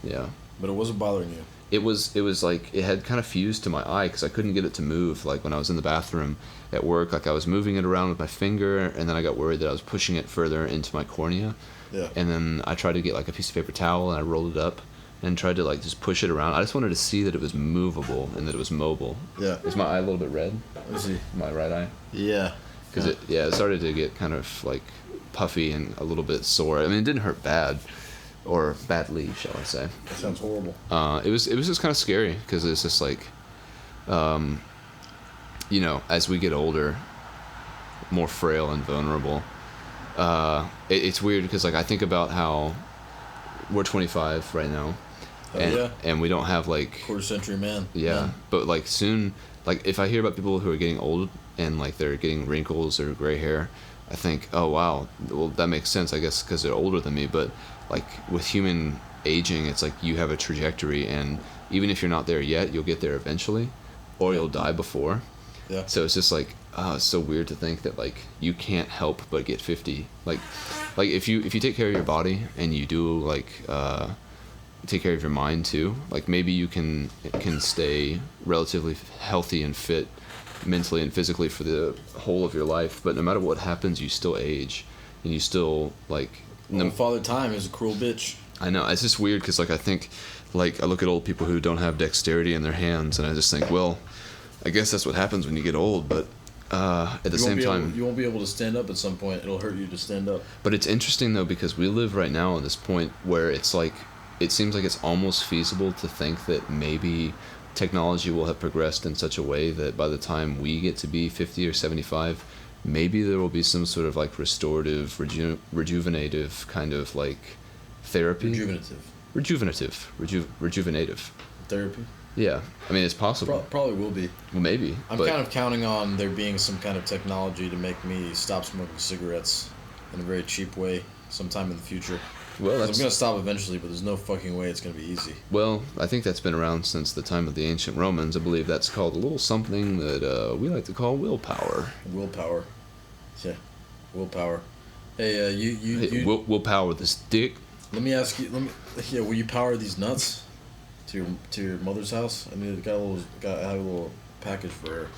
Yeah. But it wasn't bothering you. it was like it had kind of fused to my eye because I couldn't get it to move. Like when I was in the bathroom at work, like I was moving it around with my finger, and then I got worried that I was pushing it further into my cornea. Yeah. And then I tried to get like a piece of paper towel and I rolled it up and tried to like just push it around. I just wanted to see that it was movable and that it was mobile. Yeah. Is my eye a little bit red? Let me see. My right eye? Yeah. Because it started to get kind of like puffy and a little bit sore. I mean, it didn't hurt bad, or badly, shall I say. That sounds horrible. It was just kind of scary because it's just like, you know, as we get older, more frail and vulnerable. It's weird because like I think about how we're 25 right now, and we don't have like quarter century man. Yeah, but like soon, like if I hear about people who are getting old and like they're getting wrinkles or gray hair, I think, oh wow, well that makes sense, I guess, because they're older than me. But like with human aging, it's like you have a trajectory, and even if you're not there yet, you'll get there eventually, or you'll die before. Yeah. So it's just like, it's so weird to think that like you can't help but get 50. Like if you take care of your body and you do like take care of your mind too, like maybe you can stay relatively healthy and fit mentally and physically for the whole of your life. But no matter what happens, you still age, and you still like. Father Time is a cruel bitch. I know, it's just weird because like I think, like I look at old people who don't have dexterity in their hands, and I just think, well, I guess that's what happens when you get old. But at the same time, you won't be able to stand up at some point. It'll hurt you to stand up. But it's interesting though, because we live right now at this point where it's like, it seems like it's almost feasible to think that maybe technology will have progressed in such a way that by the time we get to be 50 or 75, maybe there will be some sort of like restorative, rejuvenative kind of like therapy. Rejuvenative. Therapy. Yeah, I mean it's possible. Probably will be. Well, maybe. I'm kind of counting on there being some kind of technology to make me stop smoking cigarettes in a very cheap way sometime in the future. Well, I'm gonna stop eventually, but there's no fucking way it's gonna be easy. Well, I think that's been around since the time of the ancient Romans. I believe that's called a little something that we like to call willpower. Willpower. Yeah, willpower. Hey, willpower this dick. Let me ask you. Will you power these nuts to your mother's house? I mean, I have a little package for her.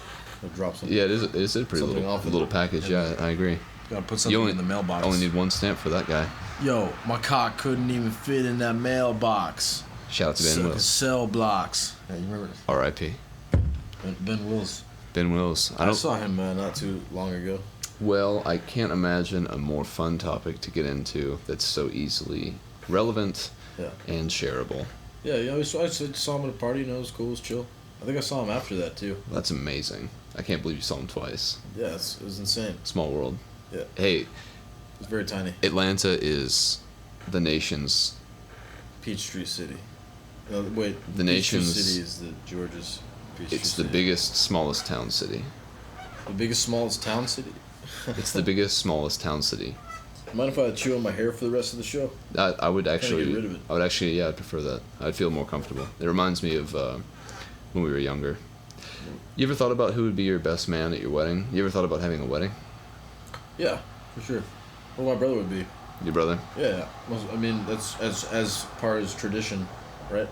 I'll drop something. Yeah, it is a pretty little package. Yeah, I agree. Gotta put something in the mailbox. Only need one stamp for that guy. Yo, my cock couldn't even fit in that mailbox. Shout out to Ben Wills. Cell blocks. Yeah, you remember? R.I.P. Ben Wills. Ben Wills. I saw him not too long ago. Well, I can't imagine a more fun topic to get into that's so easily relevant and shareable. Yeah, I saw him at a party. It was cool. It was chill. I think I saw him after that too. That's amazing. I can't believe you saw him twice. Yeah, it was insane. Small world. Yeah. Hey. It's very tiny. Atlanta is the nation's... Peachtree City. The Peachtree nation's... City is the Georgia's Peachtree It's City. the biggest, smallest town city. The biggest, smallest town city? It's the biggest, smallest town city. Mind if I chew on my hair for the rest of the show? I would actually... Get rid of it. I would actually, yeah, I'd prefer that. I'd feel more comfortable. It reminds me of when we were younger. You ever thought about who would be your best man at your wedding? You ever thought about having a wedding? Yeah, for sure. Well, my brother would be. Your brother? Yeah. I mean, that's as par as tradition, right?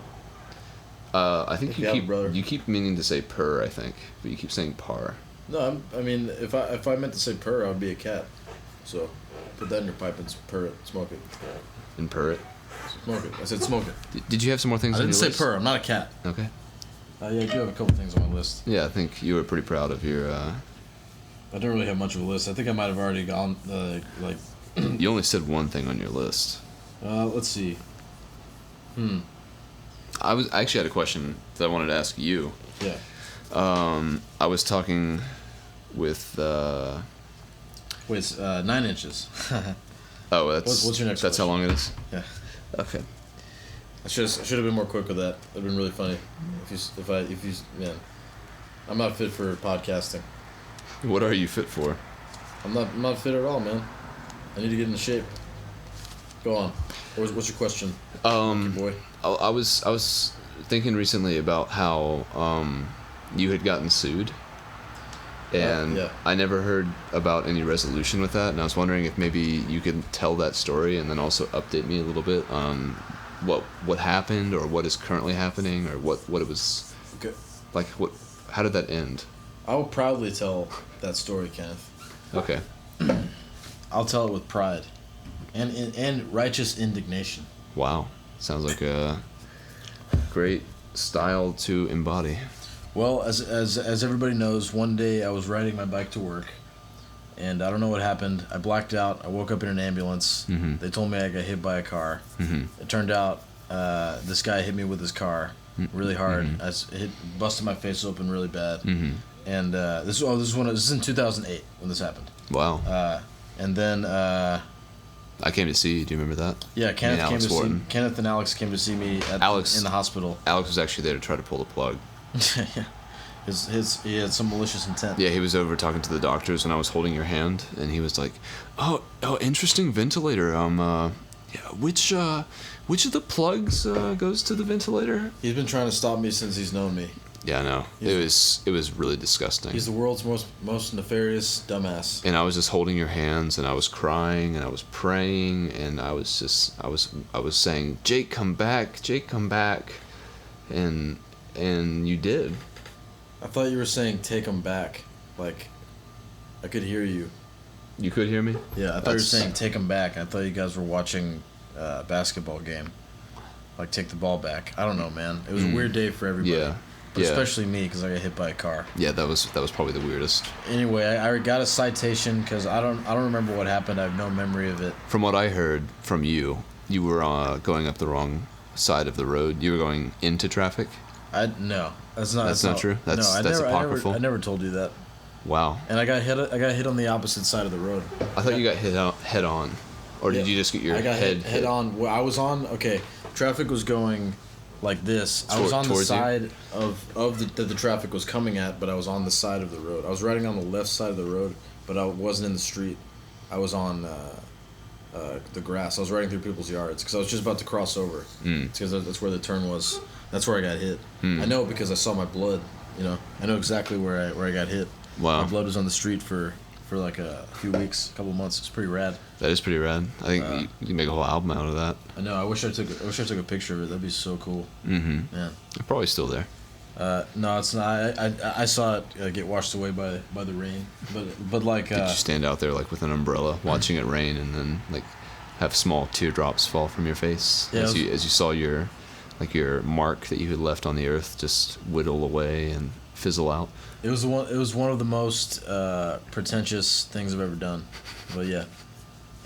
I think you keep meaning to say purr, I think, but you keep saying par. No, I mean, if I meant to say purr, I would be a cat. So, put that in your pipe and purr it, smoke it. And purr it? Smoke it. I said smoke it. Did you have some more things on your list? I didn't say purr. I'm not a cat. Okay. Yeah, I do have a couple things on my list. Yeah, I think you were pretty proud of your... I don't really have much of a list. I think I might have already gone, You only said one thing on your list. Let's see. I actually had a question that I wanted to ask you. Yeah. I was talking with... Wait, it's 9 inches. Oh, that's... What's your next That's question? how long it is? Yeah. Okay. I should have been more quick with that. That'd been really funny. If you man, I'm not fit for podcasting. What are you fit for? I'm not fit at all, man. I need to get into shape. Go on. What's your question? Boy. I was thinking recently about how you had gotten sued, and yeah. I never heard about any resolution with that, and I was wondering if maybe you could tell that story and then also update me a little bit on what happened or what is currently happening or what it was Okay. like. How did that end? I will proudly tell that story, Kenneth. Okay. I'll tell it with pride, and righteous indignation. Wow. Sounds like a great style to embody. Well, as everybody knows, one day I was riding my bike to work, and I don't know what happened. I blacked out. I woke up in an ambulance. Mm-hmm. They told me I got hit by a car. Mm-hmm. It turned out this guy hit me with his car really hard. Mm-hmm. Busted my face open really bad. Mm-hmm. And this is in 2008 when this happened. Wow. And then I came to see you. Do you remember that? yeah, Kenneth Alex Wharton. Kenneth and Alex came to see me in the hospital. Alex was actually there to try to pull the plug. Yeah. He had some malicious intent. Yeah, he was over talking to the doctors when I was holding your hand, and he was like, "Oh, interesting ventilator. Yeah, which of the plugs goes to the ventilator?" He's been trying to stop me since he's known me. Yeah, I know. It was really disgusting. He's the world's most nefarious dumbass. And I was just holding your hands, and I was crying, and I was praying, and I was saying, "Jake, come back, Jake, come back," and you did. I thought you were saying take him back. Like, I could hear you. You could hear me? Yeah, I thought you were saying take him back. I thought you guys were watching a basketball game. Like, take the ball back. I don't know, man. It was a weird day for everybody. Yeah. But Yeah. especially me, because I got hit by a car. Yeah, that was probably the weirdest. Anyway, I got a citation because I don't remember what happened. I have no memory of it. From what I heard from you, you were going up the wrong side of the road. You were going into traffic. No, that's not. That's not true? That's apocryphal? I never told you that. Wow. And I got hit on the opposite side of the road. I thought you got hit head on, or did Yeah. you just get your I got head head on? Well, I was on. Okay, traffic was going like this. I was on the Towards you? side of the traffic was coming at, but I was on the side of the road. I was riding on the left side of the road, but I wasn't in the street. I was on the grass. I was riding through people's yards because I was just about to cross over. Because that's where the turn was. That's where I got hit. I know because I saw my blood. You know, I know exactly where I got hit. Wow. My blood was on the street for like a few weeks, a couple months. It's pretty rad. That is pretty rad. I think you can make a whole album out of that. I know. I wish I took a picture of it. That'd be so cool. Mm-hmm. Yeah. They're probably still there. No, it's not. I saw it get washed away by the rain. But like. Did you stand out there like with an umbrella, watching it rain, and then like have small teardrops fall from your face as you saw your mark that you had left on the earth just whittle away and fizzle out? It was one of the most pretentious things I've ever done. But yeah,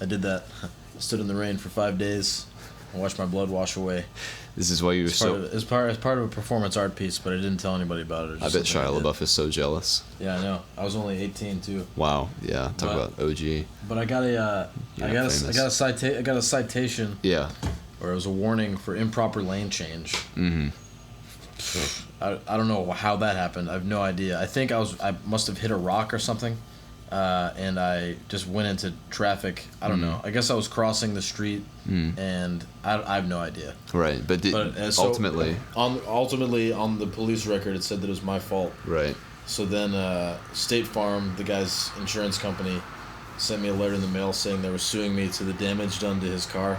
I did that. I stood in the rain for 5 days and watched my blood wash away. This is why you were It's part of a performance art piece, but I didn't tell anybody about it. I bet Shia LaBeouf is so jealous. Yeah, I know. I was only 18 too. Wow. Yeah. Talk about OG. But I got a citation. Yeah. Or it was a warning for improper lane change. Mm-hmm. I don't know how that happened. I have no idea. I think I must have hit a rock or something, and I just went into traffic. I don't know. I guess I was crossing the street, and I have no idea. Right, but ultimately, on the police record, it said that it was my fault. Right. So then, State Farm, the guy's insurance company, sent me a letter in the mail saying they were suing me to the damage done to his car,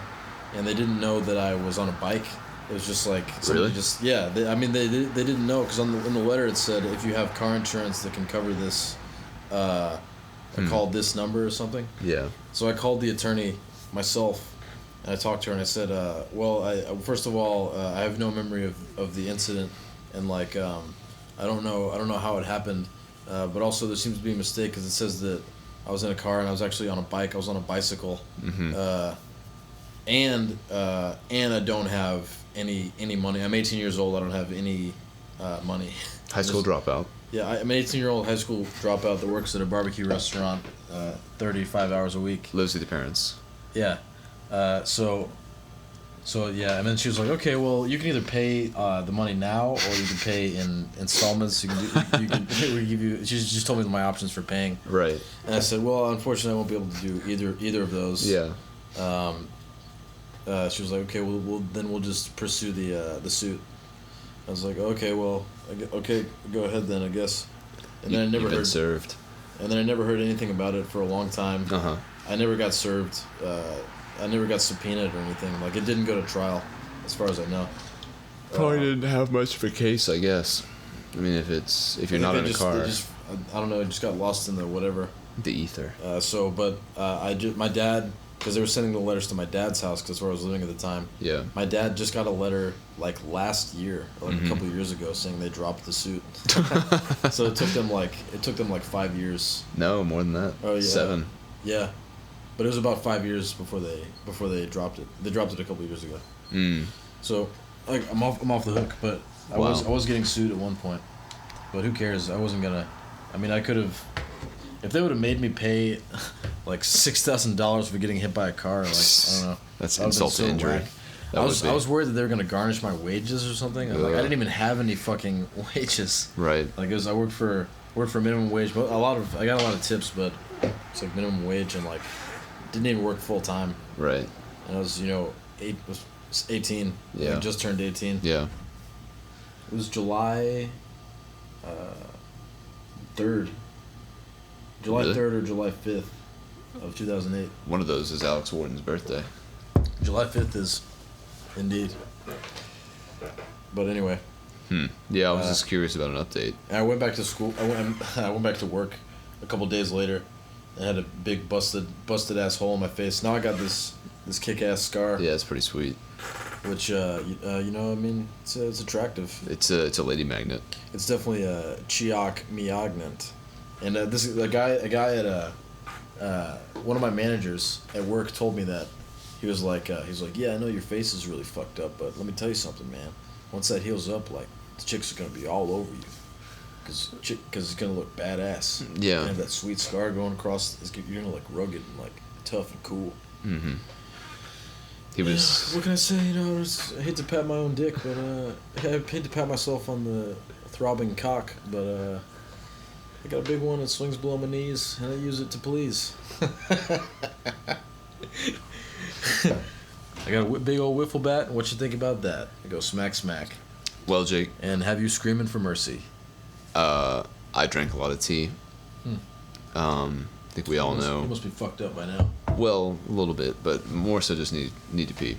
and they didn't know that I was on a bike. It was just like really? They didn't know because in the letter it said if you have car insurance that can cover this, I called this number or something. Yeah. So I called the attorney myself, and I talked to her and I said, first of all, I have no memory of the incident, and like I don't know how it happened, but also there seems to be a mistake because it says that I was in a car and I was actually on a bike. I was on a bicycle, and I don't have any money. I'm 18 years old. I don't have any money. High school dropout. Yeah, I'm an 18-year-old high school dropout that works at a barbecue restaurant 35 hours a week. Lives with your parents. Yeah. So yeah, and then she was like, okay, well, you can either pay the money now or you can pay in installments. You can we give you. She just told me my options for paying. Right. And I said, well, unfortunately, I won't be able to do either of those. Yeah. She was like, okay, we'll just pursue the suit. I was like, okay, well, okay, go ahead then, I guess. And then You've been served. And then I never heard anything about it for a long time. Uh-huh. I never got served. I never got subpoenaed or anything. Like, it didn't go to trial. as far as I know. Probably didn't have much of a case, I guess. I mean, if you're not in a car, I don't know, it just got lost in the whatever. The ether. My dad, because they were sending the letters to my dad's house, because that's where I was living at the time. Yeah. My dad just got a letter like last year, or like a couple of years ago, saying they dropped the suit. So it took them like 5 years. No, more than that. Oh yeah. 7. Yeah, but it was about 5 years before they dropped it. They dropped it a couple of years ago. So like I'm off the hook, but I was getting sued at one point. But who cares? I wasn't gonna. I mean, I could have. If they would have made me pay like $6,000 for getting hit by a car, like I don't know. That's insult to injury. I was worried that they were gonna garnish my wages or something. Like, I didn't even have any fucking wages. Right. Like I worked for minimum wage, but I got a lot of tips, but it's like minimum wage and like didn't even work full time. Right. And I was 18. Yeah. I just turned 18. Yeah. It was July 3rd. July 3rd or July 5th of 2008. One of those is Alex Wharton's birthday. July 5th is indeed. But anyway. Yeah, I was just curious about an update. I went back to school. I went back to work a couple days later. I had a big busted ass hole in my face. Now I got this kick ass scar. Yeah, it's pretty sweet. Which I mean, it's attractive. It's a lady magnet. It's definitely a Chiok Miagnant. And a guy at one of my managers at work told me that. He was like, yeah, I know your face is really fucked up, but let me tell you something, man. Once that heals up, like, the chicks are gonna be all over you, cause it's gonna look badass. Yeah. And have that sweet scar going across. You're gonna look rugged and like tough and cool. Mm-hmm. He was. What can I say? I hate to pat my own dick, but I hate to pat myself on the throbbing cock, but I got a big one that swings below my knees, and I use it to please. I got a big old wiffle bat. What you think about that? I go smack, smack. Well, Jake. And have you screaming for mercy? I drank a lot of tea. I think we all know. You must be fucked up by now. Well, a little bit, but more so just need to pee.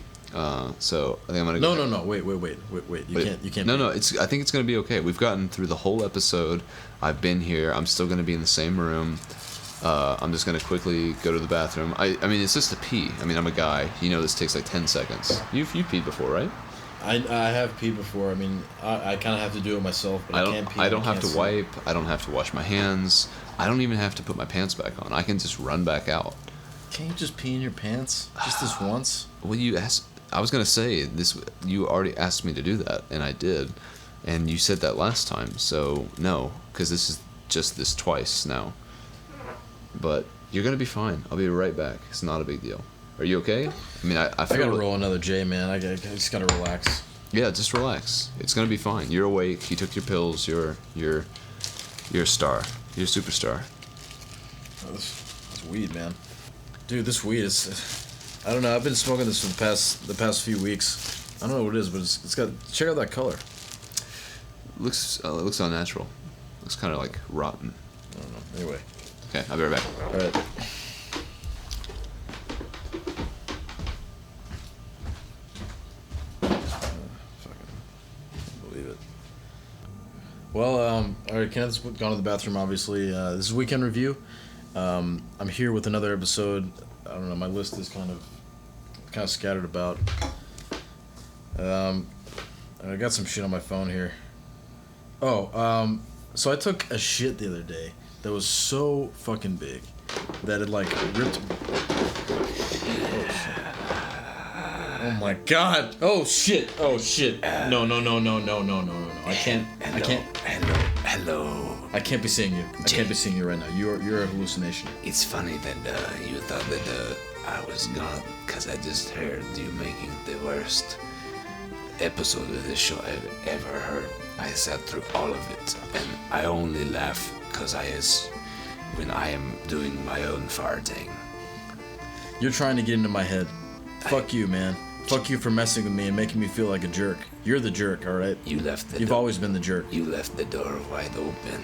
So I think I'm gonna go. No. Wait. You can't. No. I think it's gonna be okay. We've gotten through the whole episode. I've been here. I'm still gonna be in the same room. I'm just gonna quickly go to the bathroom. I mean, it's just a pee. I mean, I'm a guy. You know, this takes like 10 seconds. You've peed before, right? I have peed before. I mean, I kind of have to do it myself, but I can't pee. I don't have to wipe. I don't have to wash my hands. I don't even have to put my pants back on. I can just run back out. Can't you just pee in your pants just this once? Well, you asked. I was gonna say this. You already asked me to do that, and I did. And you said that last time, so no, because this is just this twice now. But you're gonna be fine. I'll be right back. It's not a big deal. Are you okay? I mean, I gotta roll another J, man. I just gotta relax. Yeah, just relax. It's gonna be fine. You're awake. You took your pills. You're a star. You're a superstar. Oh, this weed, man. Dude, this weed is. I don't know. I've been smoking this for the past few weeks. I don't know what it is, but it's got. Check out that color. Looks unnatural. Looks kind of like rotten. I don't know. Anyway. Okay, I'll be right back. All right. Well, all right, Kenneth's gone to the bathroom, obviously. This is Weekend Review. I'm here with another episode. I don't know, my list is kind of scattered about. I got some shit on my phone here. So I took a shit the other day that was so fucking big that it, like, ripped... Oh my god! Oh shit! No. I can't. Hello. I can't be seeing you. I can't be seeing you right now. You're a hallucination. It's funny that you thought that I was gone, because I just heard you making the worst episode of the show I've ever heard. I sat through all of it, and I only laugh because when I am doing my own farting. You're trying to get into my head. Fuck you, man. Fuck you for messing with me and making me feel like a jerk. You're the jerk, all right? You've always been the jerk. You left the door wide open,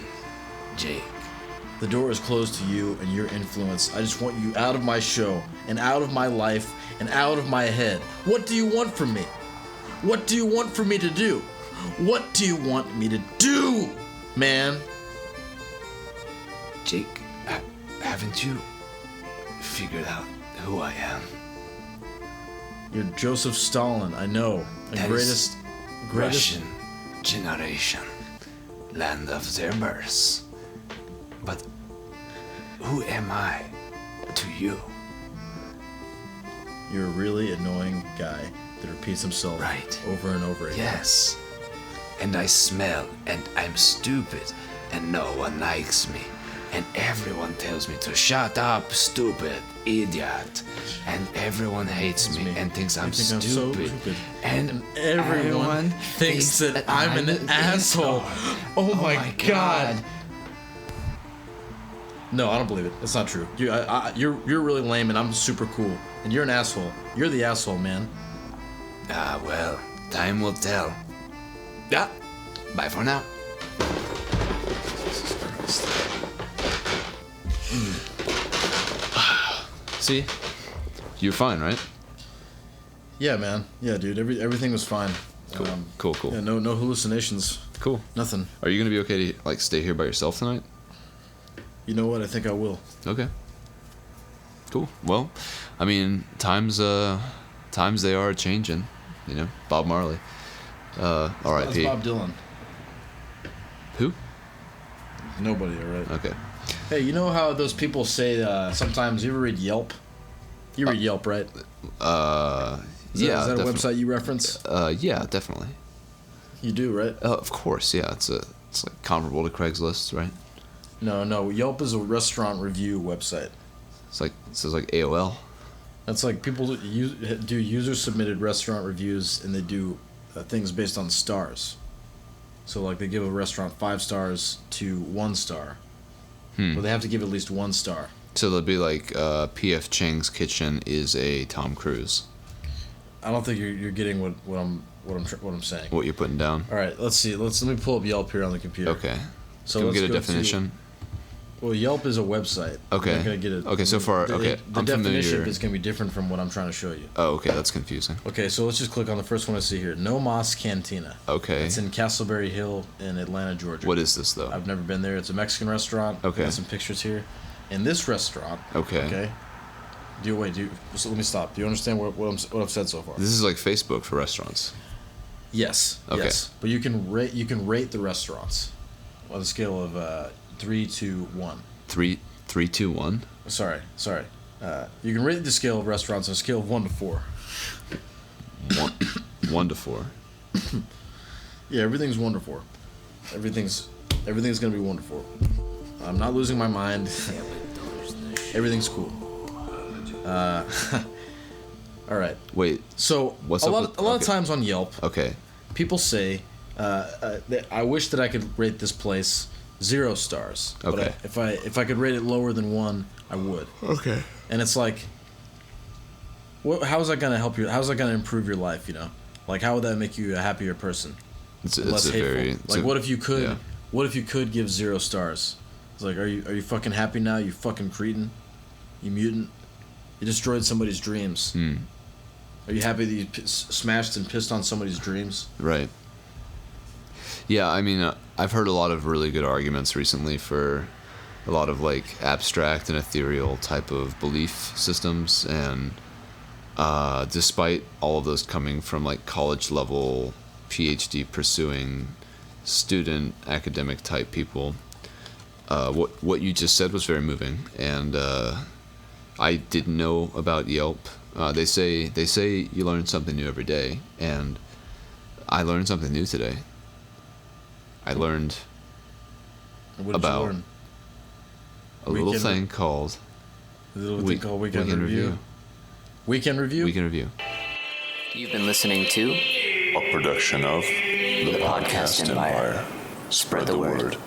Jake. The door is closed to you and your influence. I just want you out of my show and out of my life and out of my head. What do you want from me? What do you want for me to do? What do you want me to do, man? Jake, haven't you figured out who I am? You're Joseph Stalin, I know. The That greatest is Russian generation, land of their birth. But who am I to you? You're a really annoying guy that repeats himself Right. over and over again. Yes. And I smell, and I'm stupid, and no one likes me. And everyone tells me to shut up, stupid, idiot. And everyone hates me, me. and thinks I'm They think I'm so stupid. stupid. And Everyone thinks that I'm an asshole. Oh my god. No, I don't believe it. That's not true. You're really lame, and I'm super cool. And you're an asshole. You're the asshole, man. Ah, well, time will tell. Yeah. Bye for now. See? You're fine, right? Yeah, man. Yeah, dude. Everything was fine. Cool. Cool. Yeah, no hallucinations. Cool. Nothing. Are you gonna be okay to like stay here by yourself tonight? You know what? I think I will. Okay. Cool. Well, I mean, times they are changing. You know, Bob Marley. That's R.I.P. Bob Dylan. Who? Nobody, all right? Okay. Hey, you know how those people say sometimes, you ever read Yelp? You read Yelp, right? Yeah. Is that a definitely. website you reference? Yeah, definitely. You do, right? Of course, yeah. It's like comparable to Craigslist, right? No. Yelp is a restaurant review website. It says like AOL. That's like people do user-submitted restaurant reviews, and they do things based on stars. So, like, they give a restaurant 5 stars to 1 star. But they have to give at least 1 star. So they'll be like, P.F. Chang's Kitchen is a Tom Cruise. I don't think you're getting what I'm saying. What you're putting down? All right, let's see. Let me pull up Yelp here on the computer. Okay. So Can we let's get a go definition? Well, Yelp is a website. Okay. I'm not gonna get it. Okay, so far, okay, The I'm definition familiar. is gonna be different from what I'm trying to show you. Oh, okay, that's confusing. Okay, so let's just click on the first one I see here. No Mas Cantina. Okay. It's in Castleberry Hill in Atlanta, Georgia. What is this though? I've never been there. It's a Mexican restaurant. Okay. Got some pictures here. In this restaurant. Okay. Okay. So let me stop. Do you understand what I've said so far? This is like Facebook for restaurants. Yes. Okay. Yes. But you can rate the restaurants on a scale of 3 to 1. 3, 2, 1. Sorry. You can rate the scale of restaurants on a scale of 1 to 4. 1 to 4. Yeah, everything's 1 to 4. Everything's gonna be 1 to 4. I'm not losing my mind. Everything's cool. All right. Wait. So What's a up lot with- of okay. times on Yelp, Okay. people say that I wish that I could rate this place 0 stars. Okay. But if I could rate it lower than 1, I would. Okay. And it's like, how is that gonna help you? How is that gonna improve your life? You know, like how would that make you a happier person? It's Less a hateful. very What if you could? yeah. What if you could give 0 stars? It's like, are you fucking happy now? You fucking cretin, you mutant. You destroyed somebody's dreams. Are you happy that you smashed and pissed on somebody's dreams? Right. Yeah, I mean, I've heard a lot of really good arguments recently for a lot of like abstract and ethereal type of belief systems, and despite all of those coming from like college level PhD pursuing student academic type people, what you just said was very moving, and I didn't know about Yelp. They say you learn something new every day, and I learned something new today. I learned What did About- you learn? a little Weekend- thing called A little thing called Weekend Review. Weekend Review? Weekend Review. You've been listening to A production of the Podcast Empire. Spread the word.